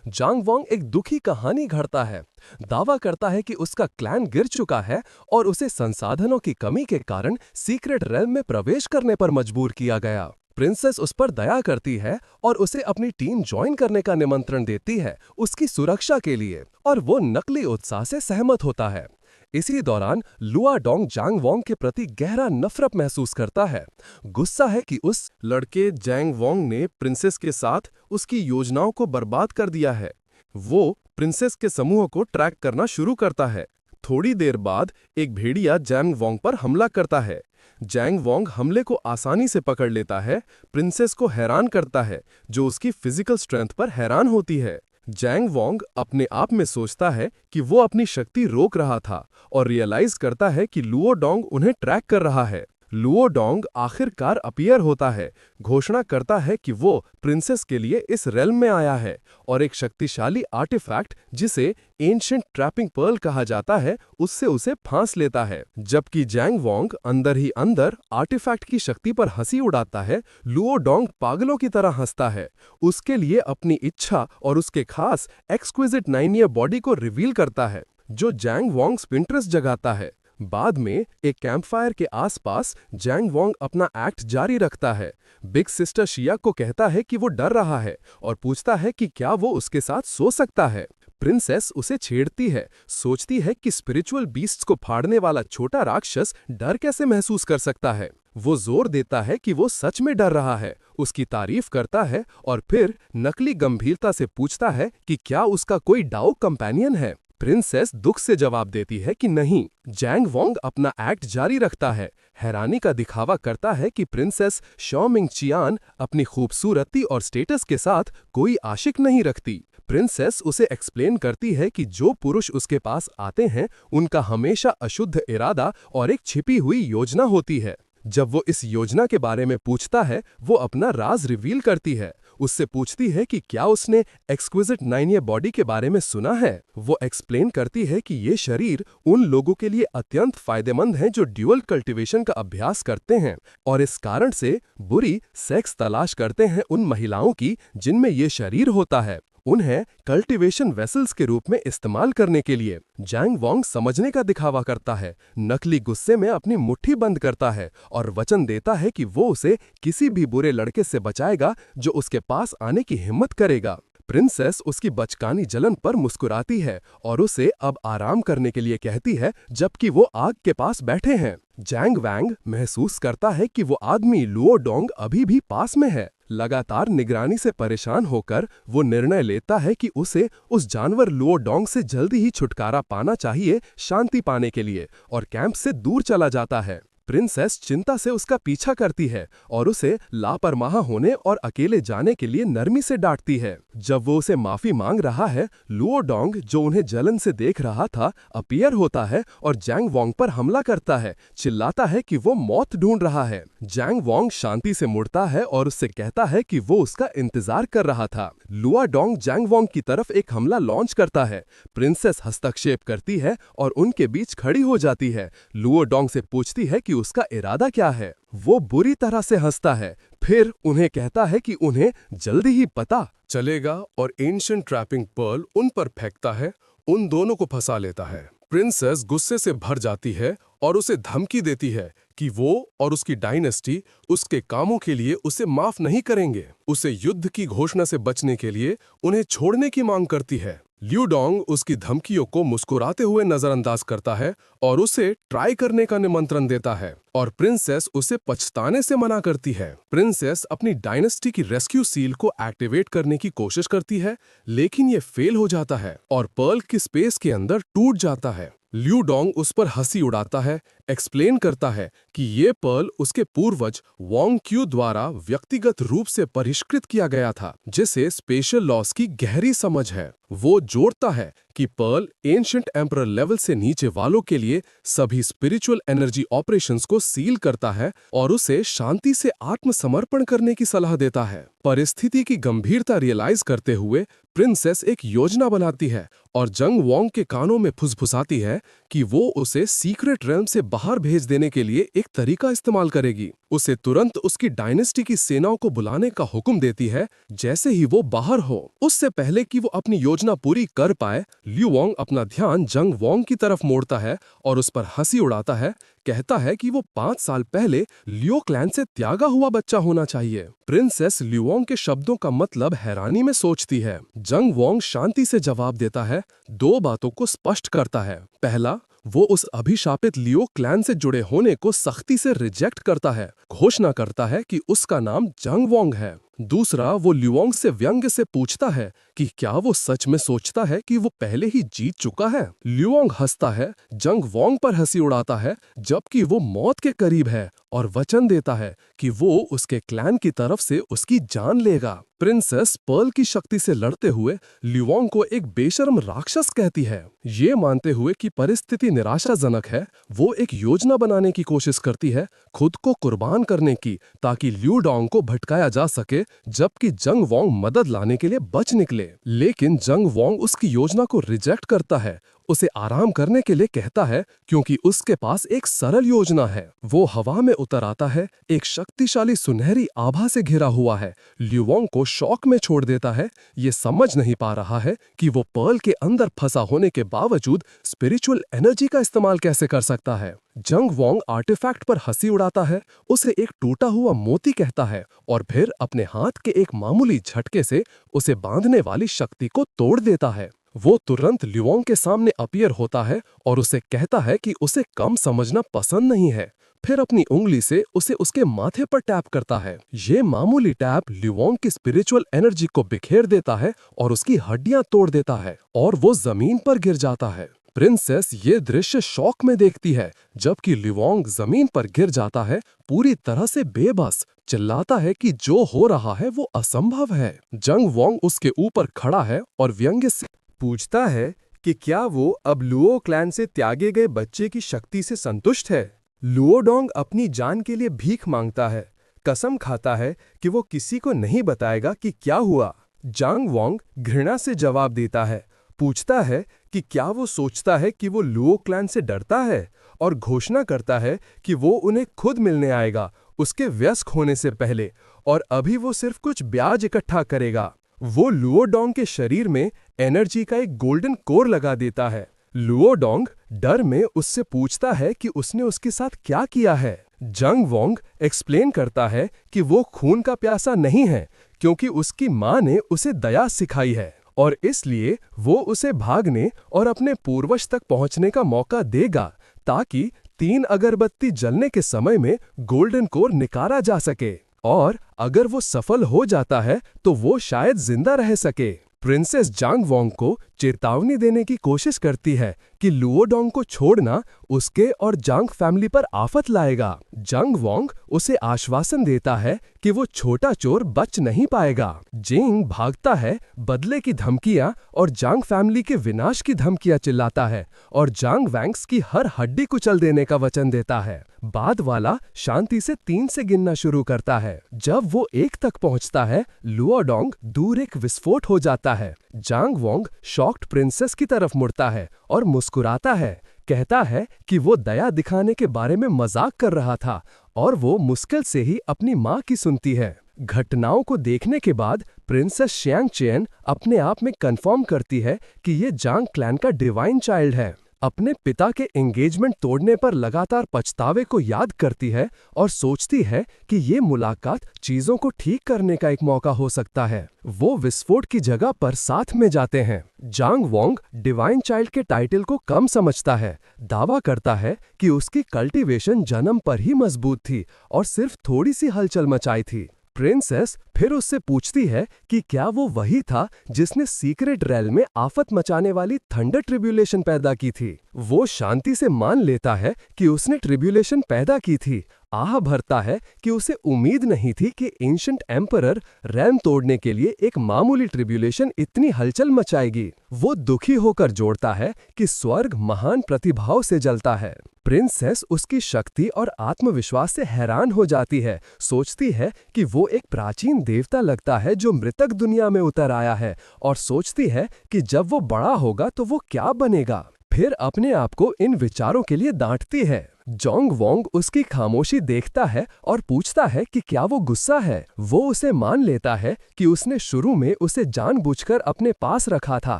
जांग वोंग एक दुखी कहानी घड़ता है, दावा करता है कि उसका क्लैन गिर चुका है और उसे संसाधनों की कमी के कारण सीक्रेट रेल्म में प्रवेश करने पर मजबूर किया गया। प्रिंसेस उस पर दया करती है और उसे अपनी टीम ज्वाइन करने का निमंत्रण देती है उसकी सुरक्षा के लिए, और वो नकली उत्साह से सहमत होता है। इसी दौरान लुआडोंग जैंग वोंग के प्रति गहरा नफरत महसूस करता है। गुस्सा है कि उस लड़के जैंग वोंग ने प्रिंसेस के साथ उसकी योजनाओं को बर्बाद कर दिया है। वो प्रिंसेस के समूह को ट्रैक करना शुरू करता है। थोड़ी देर बाद एक भेड़िया जैंग वोंग पर हमला करता है। जैंग वोंग हमले को आसानी से पकड़ लेता है, प्रिंसेस को हैरान करता है, जो उसकी फिजिकल स्ट्रेंथ पर हैरान होती है। जैंग वोंग अपने आप में सोचता है कि वो अपनी शक्ति रोक रहा था और रियलाइज करता है कि लुओडोंग उन्हें ट्रैक कर रहा है। लुओडोंग आखिरकार अपीयर होता है, घोषणा करता है कि वो प्रिंसेस के लिए इस रेल्म में आया है और एक शक्तिशाली आर्टिफैक्ट जिसे एंशिएंट ट्रैपिंग पर्ल कहा जाता है उससे उसे फांस लेता है। जबकि जैंग वोंग अंदर ही अंदर आर्टिफैक्ट की शक्ति पर हंसी उड़ाता है, लुओडोंग पागलों की तरह हंसता है। उसके लिए अपनी इच्छा और उसके खास एक्सक्विजिट 9 ईयर बॉडी को रिवील करता है, जो जैंग वोंग्स इंटरेस्ट जगाता है। बाद में एक कैंपफायर के आसपास जैंग वोंग अपना एक्ट जारी रखता है। बिग सिस्टर शिया को कहता है कि वो डर रहा है और पूछता है कि क्या वो उसके साथ सो सकता है। प्रिंसेस उसे छेड़ती है, सोचती है कि स्पिरिचुअल बीस्ट्स को फाड़ने वाला छोटा राक्षस डर कैसे महसूस कर सकता है। वो जोर देता है कि वो सच में डर रहा है, उसकी तारीफ करता है और फिर नकली गंभीरता से पूछता है कि क्या उसका कोई डाओ कंपेनियन है। प्रिंसेस दुख से जवाब देती है कि नहीं। जैंग वोंग अपना एक्ट जारी रखता है, हैरानी का दिखावा करता है कि प्रिंसेस शॉ मिंग चियान अपनी खूबसूरती और स्टेटस के साथ कोई आशिक नहीं रखती। प्रिंसेस उसे एक्सप्लेन करती है कि जो पुरुष उसके पास आते हैं उनका हमेशा अशुद्ध इरादा और एक छिपी हुई योजना होती है। जब वो इस योजना के बारे में पूछता है, वो अपना राज रिवील करती है। उससे पूछती है कि क्या उसने एक्सक्विजिट 9 ईयर बॉडी के बारे में सुना है। वो एक्सप्लेन करती है कि ये शरीर उन लोगों के लिए अत्यंत फायदेमंद हैं जो ड्यूअल कल्टीवेशन का अभ्यास करते हैं और इस कारण से बुरी सेक्स तलाश करते हैं उन महिलाओं की जिनमें ये शरीर होता है, उन्हें कल्टीवेशन वेसल्स के रूप में इस्तेमाल करने के लिए। जैंग वोंग समझने का दिखावा करता है, नकली गुस्से में अपनी मुट्ठी बंद करता है और वचन देता है कि वो उसे किसी भी बुरे लड़के से बचाएगा जो उसके पास आने की हिम्मत करेगा। प्रिंसेस उसकी बचकानी जलन पर मुस्कुराती है और उसे अब आराम करने के लिए कहती है, जबकि वो आग के पास बैठे हैं। जैंग वैंग महसूस करता है कि वो आदमी लुओडोंग अभी भी पास में है। लगातार निगरानी से परेशान होकर वो निर्णय लेता है कि उसे उस जानवर लुओडोंग से जल्दी ही छुटकारा पाना चाहिए शांति पाने के लिए, और कैंप से दूर चला जाता है। प्रिंसेस चिंता से उसका पीछा करती है और उसे लापरवाह होने और अकेले जाने के लिए नरमी से डांटती है। जब वो उसे माफी मांग रहा है, लुओडोंग जो उन्हें जलन से देख रहा था अपीयर होता है और जैंग वोंग पर हमला करता है, चिल्लाता है कि वो मौत ढूंढ रहा है। जैंग वोंग शांति से मुड़ता है और उससे कहता है कि वो उसका इंतजार कर रहा था। लुआडोंग जैंग वोंग की तरफ एक हमला लॉन्च करता है। प्रिंसेस हस्तक्षेप करती है और उनके बीच खड़ी हो जाती है। लुओडोंग से पूछती है कि उसका इरादा क्या है। वो बुरी तरह से हंसता है, फिर उन्हें कहता है कि उन्हें जल्दी ही पता चलेगा और एंशिएंट ट्रैपिंग पर्ल उन पर फेंकता है, उन दोनों को फंसा लेता है। प्रिंसेस गुस्से से भर जाती है और उसे धमकी देती है कि वो और उसकी डायनेस्टी उसके कामों के लिए उसे माफ नहीं करेंगे। उसे युद्ध की घोषणा से बचने के लिए उन्हें छोड़ने की मांग करती है। ल्यूडोंग उसकी धमकियों को मुस्कुराते हुए नजरअंदाज करता है और उसे ट्राई करने का निमंत्रण देता है, और प्रिंसेस उसे पछताने से मना करती है। प्रिंसेस अपनी डायनेस्टी की रेस्क्यू सील को एक्टिवेट करने की कोशिश करती है, लेकिन ये फेल हो जाता है और पर्ल की स्पेस के अंदर टूट जाता है। ल्यूडोंग उस पर हंसी उड़ाता है, एक्सप्लेन करता है कि ये पर्ल उसके पूर्वज वोंग क्यू द्वारा व्यक्तिगत रूप से परिष्कृत किया गया था, जिसे स्पेशल लॉस की गहरी समझ है। वो जोड़ता है कि पर्ल एंशिएंट एम्परर लेवल से नीचे वालों के लिए सभी स्पिरिचुअल एनर्जी ऑपरेशंस को सील करता है और उसे शांति से आत्मसमर्पण करने की सलाह देता है। परिस्थिति की गंभीरता रियलाइज करते हुए प्रिंसेस एक योजना बनाती है और जंग वोंग के कानों में फुसफुसाती है कि वो उसे सीक्रेट रेल्म से बाहर भेज देने के लिए एक तरीका इस्तेमाल करेगी। उसे तुरंत उसकी डायनेस्टी की सेनाओं को बुलाने का हुक्म देती है जैसे ही वो बाहर हो। उससे पहले कि वो अपनी योजना पूरी कर पाए, ल्यू वोंग अपना ध्यान जंग वोंग की तरफ मोड़ता है और उस पर हंसी उड़ाता है, कहता है कि वो 5 साल पहले लियो क्लैन से त्यागा हुआ बच्चा होना चाहिए। प्रिंसेस ल्यू वोंग के शब्दों का मतलब हैरानी में सोचती है। जंग वोंग शांति से जवाब देता है, 2 बातों को स्पष्ट करता है। पहला, वो उस अभिशापित लियो क्लैन से जुड़े होने को सख्ती से रिजेक्ट करता है, घोषणा करता है कि उसका नाम जंग वोंग है। दूसरा, वो लियोंग से व्यंग्य से पूछता है कि क्या वो सच में सोचता है कि वो पहले ही जीत चुका है। लियोंग हंसता है, जंग वोंग पर हंसी उड़ाता है, जबकि वो मौत के करीब है और वचन देता है कि वो उसके क्लैन की तरफ से उसकी जान लेगा। प्रिंसेस पर्ल की शक्ति से लड़ते हुए लियोंग को एक बेशर्म राक्षस कहती है। ये मानते हुए कि परिस्थिति निराशाजनक है, वो एक योजना बनाने की कोशिश करती है, खुद को कुर्बान करने की, ताकि लियू डोंग को भटकाया जा सके, जबकि जंग वोंग मदद लाने के लिए बच निकले। लेकिन जंग वोंग उसकी योजना को रिजेक्ट करता है, उसे आराम करने के लिए कहता है, क्योंकि उसके पास एक सरल योजना है। वो हवा में उतर आता है, एक शक्तिशाली सुनहरी आभा से घिरा हुआ है, लियोंग को शॉक में छोड़ देता है। ये समझ नहीं पा रहा है कि वो पर्ल के अंदर फंसा होने के बावजूद स्पिरिचुअल एनर्जी का इस्तेमाल कैसे कर सकता है। जंग वोंग आर्टिफैक्ट पर हंसी उड़ाता है, उसे एक टूटा हुआ मोती कहता है और फिर अपने हाथ के एक मामूली झटके से उसे बांधने वाली शक्ति को तोड़ देता है। वो तुरंत लियोंग के सामने अपीयर होता है और उसे कहता है कि उसे कम समझना पसंद नहीं है। फिर अपनी उंगली से उसे उसके माथे पर टैप करता है। ये मामूली टैप लियोंग की स्पिरिचुअल एनर्जी को बिखेर देता है और उसकी हड्डियां तोड़ देता है और वो जमीन पर गिर जाता है। प्रिंसेस ये दृश्य शौक में देखती है, जबकि लियोंग जमीन पर गिर जाता है, पूरी तरह से बेबस, चिल्लाता है कि जो हो रहा है वो असंभव है। जंग वोंग उसके ऊपर खड़ा है और व्यंग्य से पूछता है कि क्या वो अब लुओ क्लैन से त्यागे गए बच्चे की शक्ति से संतुष्ट है। लुओ डोंग अपनी जान के लिए भीख मांगता है, कसम खाता है कि वो किसी को नहीं बताएगा कि क्या हुआ। जंग वोंग घृणा से जवाब देता है, पूछता है कि क्या वो सोचता है कि वो लुओ क्लैन से डरता है, और घोषणा करता है कि वो उन्हें खुद मिलने आएगा उसके वयस्क होने से पहले, और अभी वो सिर्फ कुछ ब्याज इकट्ठा करेगा। वो लुओ डोंग के शरीर में एनर्जी का एक गोल्डन कोर लगा देता है। लुओ डोंग डर में उससे पूछता है कि उसने उसके साथ क्या किया है। जंग वोंग एक्सप्लेन करता है कि वो खून का प्यासा नहीं है, क्योंकि उसकी मां ने उसे दया सिखाई है और इसलिए वो उसे भागने और अपने पूर्वज तक पहुंचने का मौका देगा, ताकि 3 अगरबत्ती जलने के समय में गोल्डन कोर निकाला जा सके, और अगर वो सफल हो जाता है तो वो शायद जिंदा रह सके। प्रिंसेस जंग वोंग को चेतावनी देने की कोशिश करती है कि लुओ डोंग को छोड़ना उसके और जंग फैमिली पर आफत लाएगा। जंग वोंग उसे आश्वासन देता है कि वो छोटा चोर बच नहीं पाएगा। जिंग भागता है, बदले की धमकियां और जंग फैमिली के विनाश की धमकियां चिल्लाता है और जंग वैंग्स की हर हड्डी कुचल देने का वचन देता है। बाद वाला शांति से 3 से गिनना शुरू करता है। जब वो 1 तक पहुंचता है, लुओ डोंग दूर एक विस्फोट हो जाता है। जंग वोंग शॉक्ड प्रिंसेस की तरफ मुड़ता है और मुस्कुराता है, कहता है कि वो दया दिखाने के बारे में मजाक कर रहा था और वो मुश्किल से ही अपनी मां की सुनती है। घटनाओं को देखने के बाद प्रिंसेस शियांग चेन अपने आप में कंफर्म करती है कि ये जांग क्लैन का डिवाइन चाइल्ड है। अपने पिता के एंगेजमेंट तोड़ने पर लगातार पछतावे को याद करती है और सोचती है कि ये मुलाकात चीजों को ठीक करने का एक मौका हो सकता है। वो विस्फोट की जगह पर साथ में जाते हैं। जंग वोंग डिवाइन चाइल्ड के टाइटल को कम समझता है, दावा करता है कि उसकी कल्टीवेशन जन्म पर ही मजबूत थी और सिर्फ थोड़ी सी हलचल मचाई थी। प्रिंसेस फिर उससे पूछती है कि क्या वो वही था जिसने सीक्रेट रेल में आफत मचाने वाली थंडर ट्रिब्यूलेशन पैदा की थी। वो शांति से मान लेता है कि उसने ट्रिब्यूलेशन पैदा की थी, आह भरता है कि उसे उम्मीद नहीं थी कि एंशिएंट एम्परर रैम तोड़ने के लिए एक मामूली ट्रिब्यूलेशन इतनी हलचल मचाएगी। वो दुखी होकर जोड़ता है कि स्वर्ग महान प्रतिभाव से जलता है। प्रिंसेस उसकी शक्ति और आत्मविश्वास से हैरान हो जाती है, सोचती है कि वो एक प्राचीन देवता लगता है जो मृतक दुनिया में उतर आया है, और सोचती है कि जब वो बड़ा होगा तो वो क्या बनेगा। फिर अपने आप को इन विचारों के लिए डांटती है। जंग वोंग उसकी खामोशी देखता है और पूछता है कि क्या वो गुस्सा है। वो उसे मान लेता है कि उसने शुरू में उसे जानबूझकर अपने पास रखा था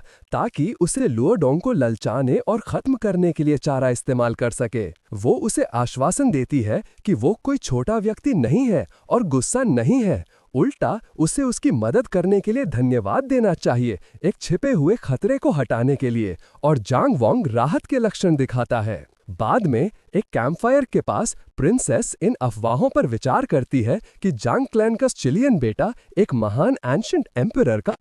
ताकि उसे लुओ डोंग को ललचाने और खत्म करने के लिए चारा इस्तेमाल कर सके। वो उसे आश्वासन देती है कि वो कोई छोटा व्यक्ति नहीं है और गुस्सा नहीं है। उल्टा उसे उसकी मदद करने के लिए धन्यवाद देना चाहिए, एक छिपे हुए खतरे को हटाने के लिए। और जांग वोंग राहत के लक्षण दिखाता है। बाद में एक कैंपफायर के पास प्रिंसेस इन अफवाहों पर विचार करती है कि जांग क्लैन का चिलियन बेटा एक महान एंशिएंट एम्परर का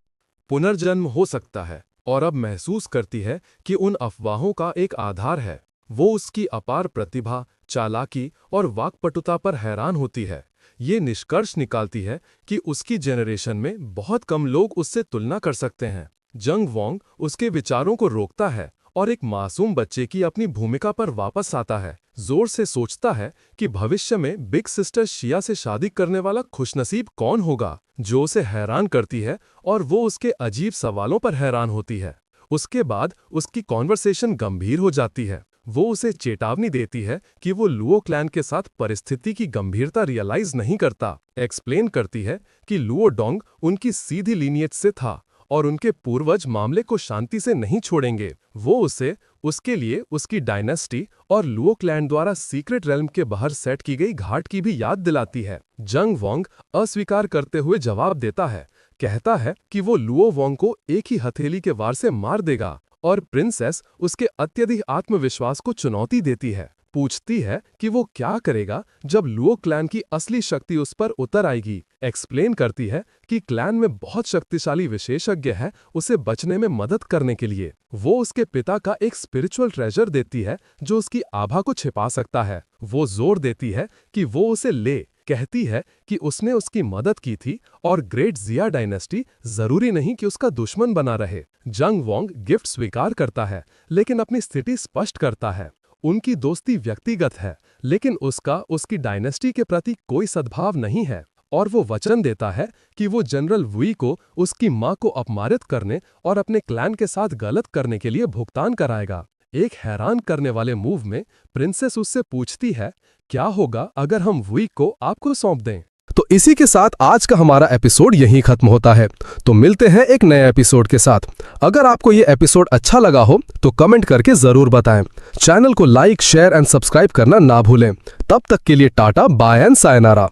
पुनर्जन्म हो सकता है, और अब महसूस करती है कि उन अफवाहों का एक आधार है। वो उसकी अपार प्रतिभा, चालाकी और वाक्पटुता पर हैरान होती है। ये निष्कर्ष निकालती है कि उसकी जेनरेशन में बहुत कम लोग उससे तुलना कर सकते हैं। जंग वोंग उसके विचारों को रोकता है और एक मासूम बच्चे की अपनी भूमिका पर वापस आता है। जोर से सोचता है कि भविष्य में बिग सिस्टर शिया से शादी करने वाला खुशनसीब कौन होगा, जो उसे हैरान करती है और वो उसके अजीब सवालों पर हैरान होती है। उसके बाद उसकी कॉन्वर्सेशन गंभीर हो जाती है। वो उसे चेतावनी देती है कि वो लुओ क्लैन के साथ परिस्थिति की गंभीरता रियलाइज नहीं करता। एक्सप्लेन करती है कि लुओ डोंग उनकी सीधी लीनियज से था और उनके पूर्वज मामले को शांति से नहीं छोड़ेंगे। वो उसे उसके लिए उसकी डायनेस्टी और लुओ क्लैन द्वारा सीक्रेट रेल्म के बाहर सेट की गई घाट की भी याद दिलाती है। जंग वोंग अस्वीकार करते हुए जवाब देता है, कहता है कि वो लुओ वोंग को एक ही हथेली के वार से मार देगा, और प्रिंसेस उसके अत्यधिक आत्मविश्वास को चुनौती देती है। पूछती है कि वो क्या करेगा जब लुओ क्लैन की असली शक्ति उस पर उतर आएगी। एक्सप्लेन करती है कि क्लैन में बहुत शक्तिशाली विशेषज्ञ है उसे बचने में मदद करने के लिए। वो उसके पिता का एक स्पिरिचुअल ट्रेजर देती है जो उसकी आभा को छिपा सकता है। वो जोर देती है कि वो उसे ले, कहती है कि उसने उसकी मदद की थी और ग्रेट जिया डायनेस्टी जरूरी नहीं कि उसका दुश्मन बना रहे। जंग वोंग गिफ्ट स्वीकार करता है, लेकिन अपनी स्थिति स्पष्ट करता है। उनकी दोस्ती व्यक्तिगत है, लेकिन उसका उसकी डायनेस्टी के प्रति कोई सद्भाव नहीं है, और वो वचन देता है कि वो जनरल वुई को उसकी मां को अपमानित करने और अपने क्लैन के साथ गलत करने के लिए भुगतान कराएगा। एक हैरान करने वाले मूव में प्रिंसेस उससे पूछती है, क्या होगा अगर हम वुई को आपको सौंप दें? तो इसी के साथ आज का हमारा एपिसोड यहीं खत्म होता है। तो मिलते हैं एक नए एपिसोड के साथ। अगर आपको ये एपिसोड अच्छा लगा हो तो कमेंट करके जरूर बताएं। चैनल को लाइक, शेयर एंड सब्सक्राइब करना ना भूलें। तब तक के लिए टाटा, बाय एंड सायनारा।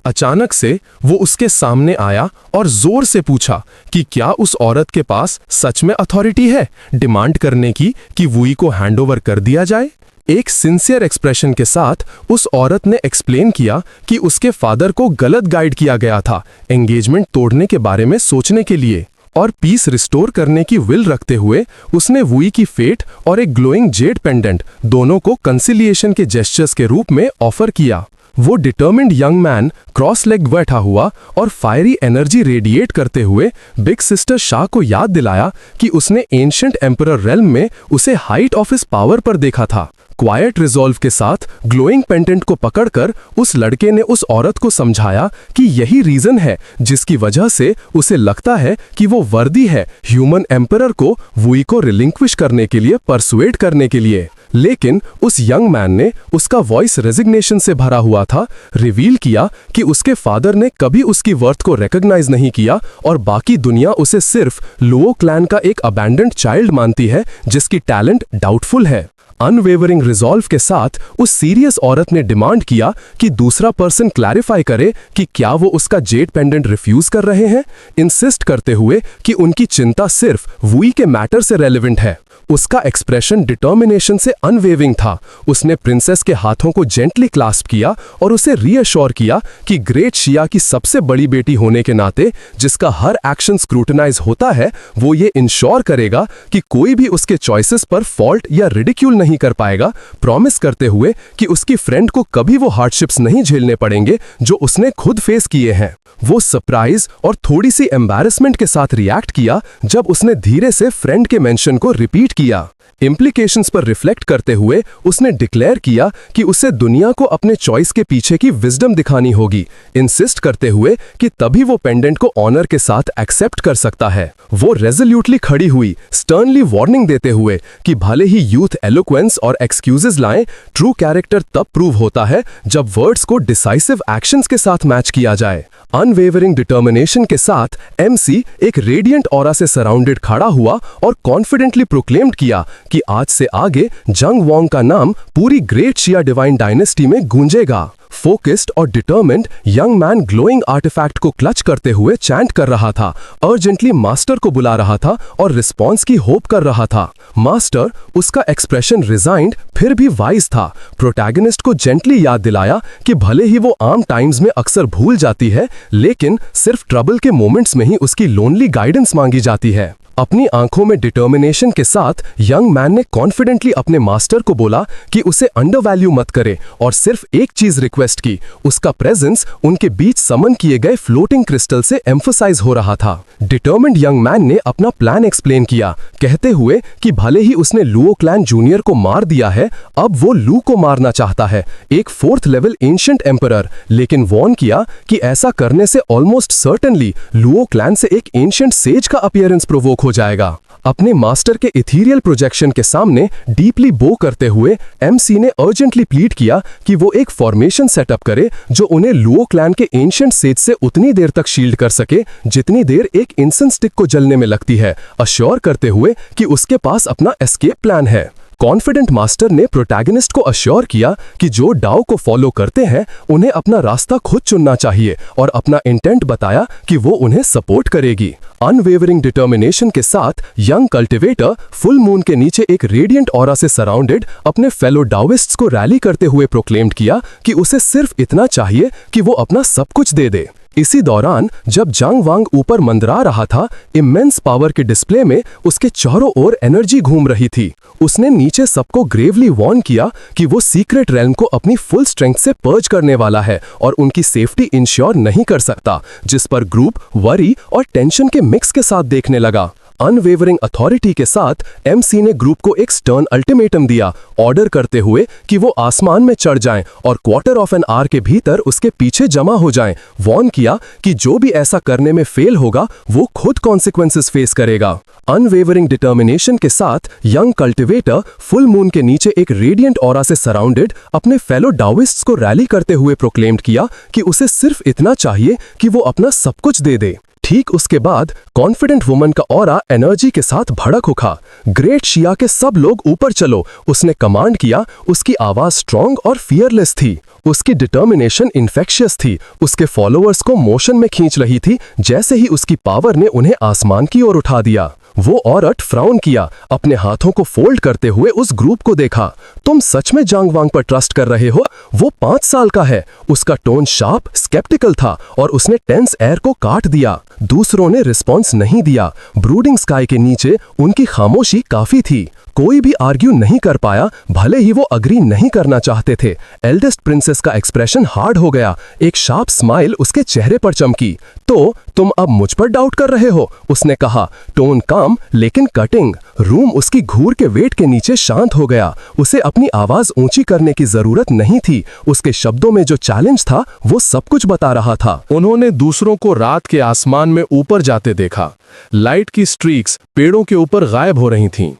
अचानक से वो उसके सामने आया और जोर से पूछा कि क्या उस औरत के पास सच में अथॉरिटी है डिमांड करने की कि वुई को हैंडओवर कर दिया जाए। एक सिंसियर एक्सप्रेशन के साथ उस औरत ने एक्सप्लेन किया कि उसके फादर को गलत गाइड किया गया था एंगेजमेंट तोड़ने के बारे में सोचने के लिए, और पीस रिस्टोर करने की विल रखते हुए उसने वुई की फेट और एक ग्लोइंग जेड पेंडेंट दोनों को कंसिलिएशन के जेस्चर्स के रूप में ऑफर किया। वो determined young man cross leg बैठा हुआ और फायरी एनर्जी रेडिएट करते हुए बिग सिस्टर शाह को याद दिलाया कि उसने एंशिएंट एम्परर रेल्म में उसे हाइट ऑफ हिज पावर पर देखा था। क्वाइट रिजॉल्व के साथ ग्लोइंग पेंडेंट को पकड़कर उस लड़के ने उस औरत को समझाया कि यही रीजन है जिसकी वजह से उसे लगता है कि वो वर्दी है ह्यूमन एम्परर को वुई को रिलिंक्विश करने के लिए परसुएट करने के लिए। लेकिन उस यंग मैन ने, उसका वॉइस रेजिग्नेशन से भरा हुआ था, रिवील किया कि उसके फादर ने कभी उसकी वर्थ को रिकॉग्नाइज नहीं किया और बाकी दुनिया उसे सिर्फ लुओ क्लैन का एक अबैंडन्ड चाइल्ड मानती है जिसकी टैलेंट डाउटफुल है। अनवेवरिंग रिजॉल्व के साथ उस सीरियस औरत ने डिमांड किया कि दूसरा पर्सन क्लैरिफाई करे कि क्या वो उसका जेड पेंडेंट रिफ्यूज कर रहे हैं, इंसिस्ट करते हुए कि उनकी चिंता सिर्फ वुई के मैटर से रेलेवेंट है। उसका एक्सप्रेशन डिटर्मिनेशन से अनवेविंग था। उसने प्रिंसेस के हाथों को जेंटली क्लास्प किया और उसे रीअश्योर किया कि ग्रेट शिया की सबसे बड़ी बेटी होने के नाते जिसका हर एक्शन स्क्रूटनाइज होता है, वो ये इंश्योर करेगा कि कोई भी उसके चॉइसेस पर फॉल्ट या रिडिक्यूल नहीं कर पाएगा, प्रॉमिस करते हुए कि उसकी फ्रेंड को कभी वो हार्डशिप्स नहीं झेलने पड़ेंगे जो उसने खुद फेस किए हैं। वो सरप्राइज और थोड़ी सी एम्बैरेसमेंट के साथ रिएक्ट किया जब उसने धीरे से फ्रेंड के मेंशन को रिपीट किया। इम्प्लीकेशंस पर रिफ्लेक्ट करते हुए उसने डिक्लेयर किया कि उसे दुनिया को अपने चॉइस के पीछे की विजडम दिखानी होगी, इंसिस्ट करते हुए कि तभी वो पेंडेंट को ऑनर के साथ एक्सेप्ट कर सकता है। वो रेजोल्यूटली खड़ी हुई, स्टर्नली वार्निंग देते हुए कि भले ही यूथ एलोक्वेंस और एक्सक्यूजेस लाएं, ट्रू कैरेक्टर तब प्रूव होता है जब वर्ड्स को डिसाइसिव एक्शंस के साथ मैच किया जाए। अनवेवरिंग डिटर्मिनेशन के साथ एमसी एक रेडिएंट ऑरा से सराउंडेड खड़ा हुआ और कॉन्फिडेंटली प्रोक्लेम्ड किया कि आज से आगे जंग वोंग का नाम पूरी ग्रेट शिया डिवाइन डायनेस्टी में गूंजेगा। फोकस्ड और determined young man glowing artifact को क्लच करते हुए चैंट कर रहा था, अर्जेंटली मास्टर को बुला रहा था और रिस्पॉन्स की होप कर रहा था। मास्टर, उसका एक्सप्रेशन रिजाइंड फिर भी वाइज था, प्रोटैगनिस्ट को जेंटली याद दिलाया कि भले ही वो आम टाइम्स में अक्सर भूल जाती है, लेकिन सिर्फ ट्रबल के मोमेंट्स में ही उसकी लोनली गाइडेंस मांगी जाती है। अपनी आंखों में डिटर्मिनेशन के साथ यंग मैन ने कॉन्फिडेंटली अपने मास्टर को बोला कि उसे अंडरवैल्यू मत करे और सिर्फ एक चीज रिक्वेस्ट की, उसका प्रेजेंस उनके बीच समन किए गए फ्लोटिंग क्रिस्टल से एम्फसाइज हो रहा था। डिटर्मिन्ड यंग मैन ने अपना प्लान एक्सप्लेन किया, कहते हुए कि भले ही उसने लुओ क्लैन जूनियर को मार दिया है, अब वो लू को मारना चाहता है, एक 4th लेवल एंशिएंट एम्परर, लेकिन वॉर्न किया कि ऐसा करने से ऑलमोस्ट सर्टेनली लुओ क्लैन से एक एंशिएंट सेज का अपीयरेंस प्रोवोक हो जाएगा। अपने मास्टर के इथीरियल प्रोजेक्शन के सामने डीपली बो करते हुए एमसी ने अर्जेंटली प्लीड किया कि वो एक फॉर्मेशन सेटअप करे जो उन्हें लुओ क्लैन के एंशिएंट सेज से उतनी देर तक शील्ड कर सके जितनी देर एक इंसेंस स्टिक को जलने में लगती है, अश्योर करते हुए कि उसके पास अपना एस्केप प्लान है। कॉन्फिडेंट मास्टर ने प्रोटैगनिस्ट को अश्योर किया कि जो डाओ को फॉलो करते हैं उन्हें अपना रास्ता खुद चुनना चाहिए और अपना इंटेंट बताया कि वो उन्हें सपोर्ट करेगी। अनवेवरिंग डिटर्मिनेशन के साथ यंग कल्टिवेटर फुल मून के नीचे एक रेडिएंट ऑरा से सराउंडेड अपने फेलो डाओइस्ट्स को रैली करते हुए प्रोक्लेम्ड किया कि उसे सिर्फ इतना चाहिए कि वो अपना सब कुछ दे दे। इसी दौरान जब जांग वांग ऊपर मंडरा रहा था, इमेंस पावर के डिस्प्ले में उसके चारों ओर एनर्जी घूम रही थी। उसने नीचे सबको ग्रेवली वार्न किया कि वो सीक्रेट रेल्म को अपनी फुल स्ट्रेंथ से पर्ज करने वाला है और उनकी सेफ्टी इंश्योर नहीं कर सकता, जिस पर ग्रुप वरी और टेंशन के मिक्स के साथ देखने लगा। अनवेवरिंग अथॉरिटी के साथ एमसी ने ग्रुप को एक स्टर्न अल्टीमेटम दिया, ऑर्डर करते हुए कि वो आसमान में चढ़ जाएं और क्वार्टर ऑफ एन आवर के भीतर उसके पीछे जमा हो जाएं। वॉर्न किया कि जो भी ऐसा करने में फेल होगा वो खुद कॉन्सिक्वेंसेस फेस करेगा। अनवेवरिंग डिटर्मिनेशन के साथ यंग कल्टिवेटर फुल मून के नीचे एक रेडिएंट ऑरा से सराउंडेड अपने फेलो डाओइस्ट्स को रैली करते हुए प्रोक्लेम्ड किया कि उसे सिर्फ इतना चाहिए कि वो अपना सब कुछ दे दे। ठीक उसके बाद कॉन्फिडेंट वुमन का ऑरा एनर्जी के साथ भड़क उठा। ग्रेट शिया के सब लोग ऊपर चलो, उसने कमांड किया। उसकी आवाज स्ट्रांग और फियरलेस थी। उसकी डिटर्मिनेशन इन्फेक्शियस थी, उसके फॉलोअर्स को मोशन में खींच रही थी जैसे ही उसकी पावर ने उन्हें आसमान की ओर उठा दिया। वो औरत फ्राउन किया, अपने हाथों को फोल्ड करते हुए उस ग्रुप को देखा। तुम सच में जांग वांग पर ट्रस्ट कर रहे हो? वो 5 साल का है। उसका टोन शार्प स्केप्टिकल था और उसने टेंस एयर को काट दिया। दूसरों ने रिस्पॉन्स नहीं दिया। ब्रूडिंग स्काई के नीचे उनकी खामोशी काफी थी। कोई भी आर्ग्यू नहीं कर पाया, भले ही वो अग्री नहीं करना चाहते थे। एल्डेस्ट प्रिंसेस का एक्सप्रेशन हार्ड हो गया। एक शार्प स्माइल उसके चेहरे पर चमकी। तो तुम अब मुझ पर डाउट कर रहे हो? उसने कहा, टोन काम लेकिन कटिंग। रूम उसकी घूर के वेट के नीचे शांत हो गया। उसे अपनी आवाज ऊंची करने की जरूरत नहीं थी। उसके शब्दों में जो चैलेंज था वो सब कुछ बता रहा था। उन्होंने दूसरों को रात के आसमान में ऊपर जाते देखा। लाइट की स्ट्रीक्स पेड़ों के ऊपर गायब हो रही थीं।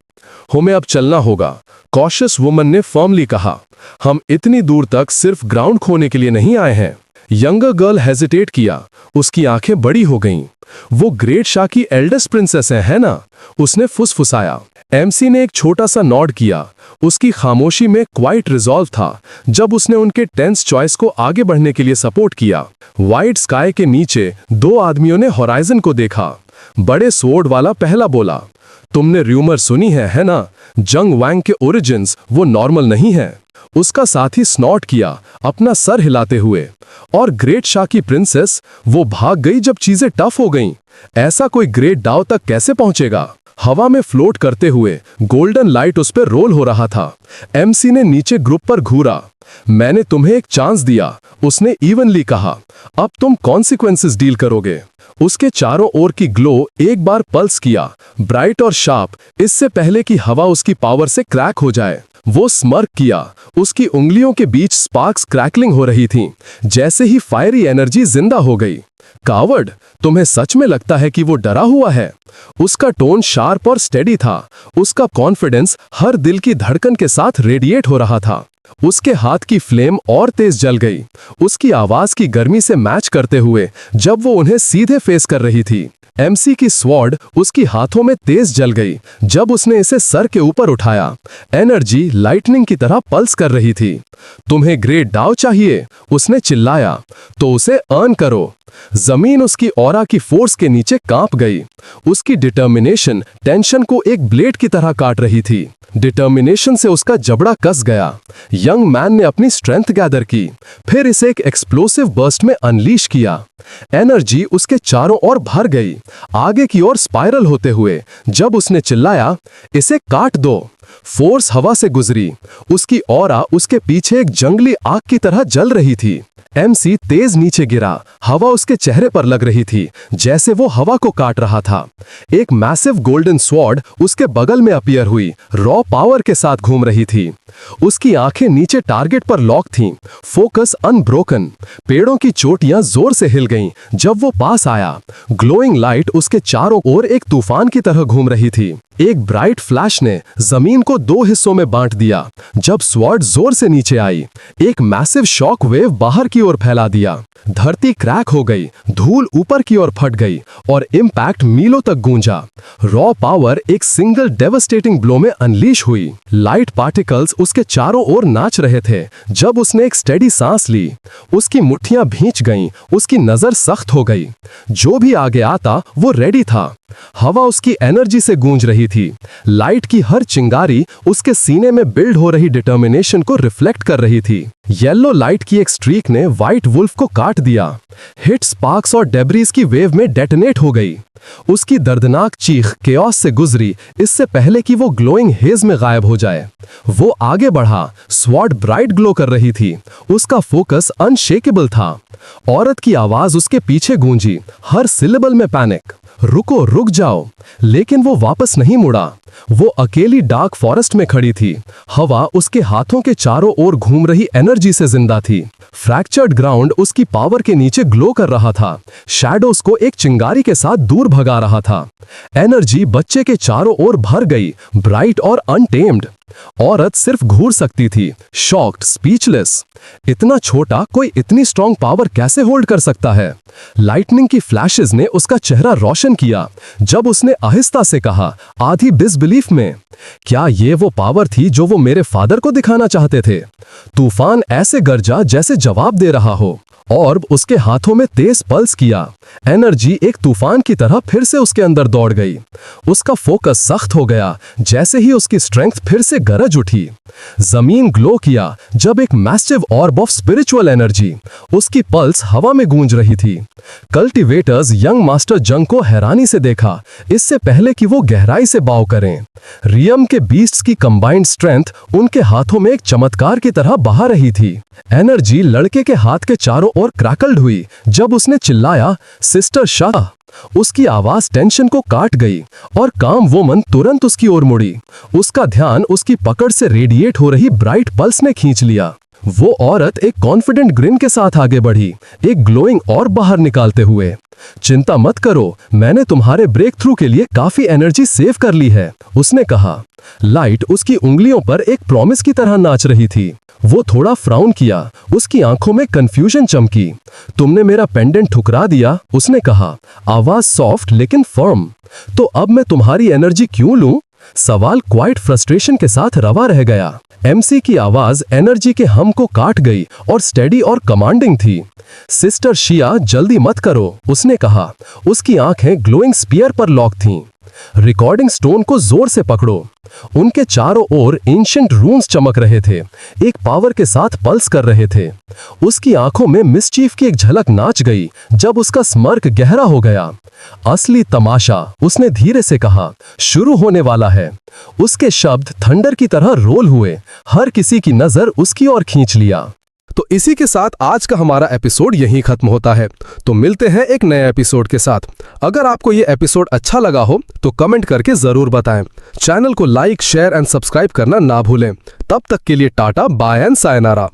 हमें अब चलना होगा, कॉशियस वुमन ने फर्मली कहा। हम इतनी दूर तक सिर्फ ग्राउंड खोने के लिए नहीं आए हैं। यंगर गर्ल हेजिटेट किया। उसकी आंखें बड़ी हो गईं। वो ग्रेट शाह की एल्डेस्ट प्रिंसेस है ना? उसने फुसफुसाया। एमसी ने एक छोटा सा नॉड किया। उसकी खामोशी में क्वाइट रिजॉल्व था जब उसने उनके टेंस चॉइस को आगे बढ़ने के लिए सपोर्ट किया। वाइट स्काई के नीचे 2 आदमियों ने होराइजन को देखा। बड़े स्वॉर्ड वाला पहला बोला, तुमने र्यूमर सुनी है ना? जंग वांग के ओरिजिन्स वो नॉर्मल नहीं है। उसका साथी स्नॉट किया, अपना सर हिलाते हुए। और ग्रेट शाह की प्रिंसेस, वो भाग गई जब चीजें टफ हो गईं। ऐसा कोई ग्रेट डाव तक कैसे पहुंचेगा? हवा में फ्लोट करते हुए गोल्डन लाइट उस पर रोल हो रहा था। एमसी ने नीचे ग्रुप पर घूरा। मैंने तुम्हें एक चांस दिया, उसने इवनली कहा। अब तुम कॉन्सिक्वेंसेस डील करोगे। उसके चारों ओर की ग्लो एक बार पल्स किया, ब्राइट और शार्प, इससे पहले कि हवा उसकी पावर से क्रैक हो जाए। वो स्मर्क किया। उसकी उंगलियों के बीच स्पार्क्स क्रैकलिंग हो रही थीं, जैसे ही फायरी एनर्जी जिंदा हो गई। कावर्ड, तुम्हें सच में लगता है कि वो डरा हुआ है? उसका टोन शार्प और स्टेडी था। उसका कॉन्फिडेंस हर दिल की धड़कन के साथ रेडिएट हो रहा था। उसके हाथ की फ्लेम और तेज जल गई, उसकी आवाज की गर्मी से मैच करते हुए जब वो उन्हें सीधे फेस कर रही थी। एमसी की स्वॉर्ड उसकी हाथों में तेज जल गई जब उसने इसे सर के ऊपर उठाया। एनर्जी लाइटनिंग की तरह पल्स कर रही थी। तुम्हें ग्रेट डाउ चाहिए? उसने चिल्लाया। तो उसे अर्न करो। जमीन उसकी ऑरा की फोर्स के नीचे कांप गई। उसकी डिटर्मिनेशन टेंशन को एक ब्लेड की तरह काट रही थी। डिटर्मिनेशन से उसका जबड़ा कस गया। यंग मैन ने अपनी स्ट्रेंथ गैदर की, फिर इसे एक एक्सप्लोसिव बर्स्ट में अनलीश किया। एनर्जी उसके चारों ओर भर गई, आगे की ओर स्पाइरल होते हुए। जब उसने चिल्लाया, इसे काट दो, फोर्स हवा से गुजरी। उसकी ऑरा उसके पीछे एक जंगली आग की तरह जल रही थी। एमसी तेज नीचे गिरा। हवा उसके चेहरे पर लग रही थी, जैसे वो हवा को काट रहा था। एक मैसिव गोल्डन स्वॉर्ड उसके बगल में अपीयर हुई, रॉ पावर के साथ घूम रही थी। उसकी आंखें नीचे टारगेट पर लॉक थीं, फोकस अनब्रोकन। पेड़ों की चोटियां जोर से हिल गईं जब वो पास आया। ग्लोइंग लाइट उसके चारों ओर एक तूफान की तरह घूम रही थी। एक ब्राइट फ्लैश ने जमीन को 2 हिस्सों में बांट दिया। जब स्वॉर्ड जोर से नीचे आई, एक मैसिव शॉक वेव बाहर की ओर फैला दिया। धरती क्रैक हो गई, धूल ऊपर की ओर फट गई और इम्पैक्ट मीलों तक गूंजा। रॉ पावर एक सिंगल डेवस्टेटिंग ब्लो में अनलीश हुई। लाइट पार्टिकल्स उसके चारों ओर नाच रहे थे। जब उसने एक स्टेडी सांस ली, उसकी मुट्ठियां भींच गईं, उसकी नजर सख्त हो गई। जो भी आगे आता वो रेडी था। हवा उसकी एनर्जी से गूंज रही थी। लाइट की हर चिंगारी उसके सीने में बिल्ड हो रही डिटर्मिनेशन को रिफ्लेक्ट कर रही थी। येलो लाइट की एक स्ट्रीक ने व्हाइट वुल्फ को काट दिया। हिट स्पार्क्स और डेब्रीज की वेव में डेटोनेट हो गई। उसकी दर्दनाक चीख केओस से गुजरी इससे पहले कि वो ग्लोइंग हेज में गायब हो जाए। वो आगे बढ़ा, स्वॉर्ड ब्राइट ग्लो कर रही थी। उसका फोकस अनशेकेबल था। औरत की आवाज उसके पीछे गूंजी, हर सिलेबल में पैनिक। रुको, रुक जाओ। लेकिन वो वापस नहीं मुड़ा। वो अकेली डार्क फॉरेस्ट में खड़ी थी। हवा उसके हाथों के चारों ओर घूम रही एनर्जी से जिंदा थी। फ्रैक्चर्ड ग्राउंड उसकी पावर के नीचे ग्लो कर रहा था। शैडोज को एक चिंगारी के साथ दूर भगा रहा था। एनर्जी बच्चे के चारों ओर भर गई, ब्राइट और अनटेम्ड। औरत सिर्फ घूर सकती थी, शॉक्ड, स्पीचलेस। इतना छोटा कोई इतनी स्ट्रॉन्ग पावर कैसे होल्ड कर सकता है? लाइटनिंग की फ्लैशेस ने उसका चेहरा रोशन किया जब उसने आहिस्ता से कहा, आधी डिसबिलीफ में, क्या ये वो पावर थी जो वो मेरे फादर को दिखाना चाहते थे? तूफान ऐसे गरजा जैसे जवाब दे रहा हो। ऑर्ब उसके हाथों में तेज पल्स किया। एनर्जी एक तूफान की तरह फिर से उसके अंदर दौड़ गई। उसका फोकस सख्त हो गया जैसे ही उसकी स्ट्रेंथ फिर से गरज उठी। जमीन ग्लो किया जब एक मैसिव ऑर्ब ऑफ स्पिरिचुअल एनर्जी, उसकी पल्स हवा में गूंज रही थी। कल्टिवेटर्स यंग मास्टर जंग को हैरानी से देखा, इससे पहले कि वो गहराई से बाव करें। रियम के बीस्ट्स की कंबाइंड स्ट्रेंथ उनके हाथों में एक चमत्कार की तरह बहा रही थी। एनर्जी लड़के के हाथ के चारों ओर क्रैकल्ड हुई जब उसने चिल्लाया, सिस्टर शाह। उसकी आवाज टेंशन को काट गई और काम वोमन तुरंत उसकी ओर मुड़ी। उसका ध्यान उसकी पकड़ से रेडिएट हो रही ब्राइट पल्स ने खींच लिया। वो औरत एक कॉन्फिडेंट ग्रिन के साथ आगे बढ़ी, एक ग्लोइंग और बाहर निकालते हुए। चिंता मत करो, मैंने तुम्हारे ब्रेक थ्रू के लिए काफी एनर्जी सेव कर ली है, उसने कहा। लाइट उसकी उंगलियों पर एक प्रॉमिस की तरह नाच रही थी। वो थोड़ा फ्राउन किया, उसकी आंखों में कंफ्यूजन चमकी। तुमने मेरा पेंडेंट ठुकरा दिया, उसने कहा, आवाज सॉफ्ट लेकिन फर्म। तो अब मैं तुम्हारी एनर्जी क्यों लूं? सवाल क्वाइट फ्रस्ट्रेशन के साथ रवा रह गया। एमसी की आवाज एनर्जी के हम को काट गई और स्टेडी और कमांडिंग थी। सिस्टर शिया, जल्दी मत करो, उसने कहा। उसकी आंखें ग्लोइंग स्पीयर पर लॉक थीं। रिकॉर्डिंग स्टोन को जोर से पकड़ो। उनके चारों ओर एंशिएंट रून्स चमक रहे थे, एक पावर के साथ पल्स कर रहे थे। उसकी आंखों में मिसचीफ की एक झलक नाच गई जब उसका स्मर्क गहरा हो गया। असली तमाशा, उसने धीरे से कहा, शुरू होने वाला है। उसके शब्द थंडर की तरह रोल हुए, हर किसी की नजर उसकी ओर खींच लिया। तो इसी के साथ आज का हमारा एपिसोड यहीं खत्म होता है। तो मिलते हैं एक नए एपिसोड के साथ। अगर आपको ये एपिसोड अच्छा लगा हो तो कमेंट करके जरूर बताएं। चैनल को लाइक, शेयर एंड सब्सक्राइब करना ना भूलें। तब तक के लिए टाटा, बाय एंड सायनारा।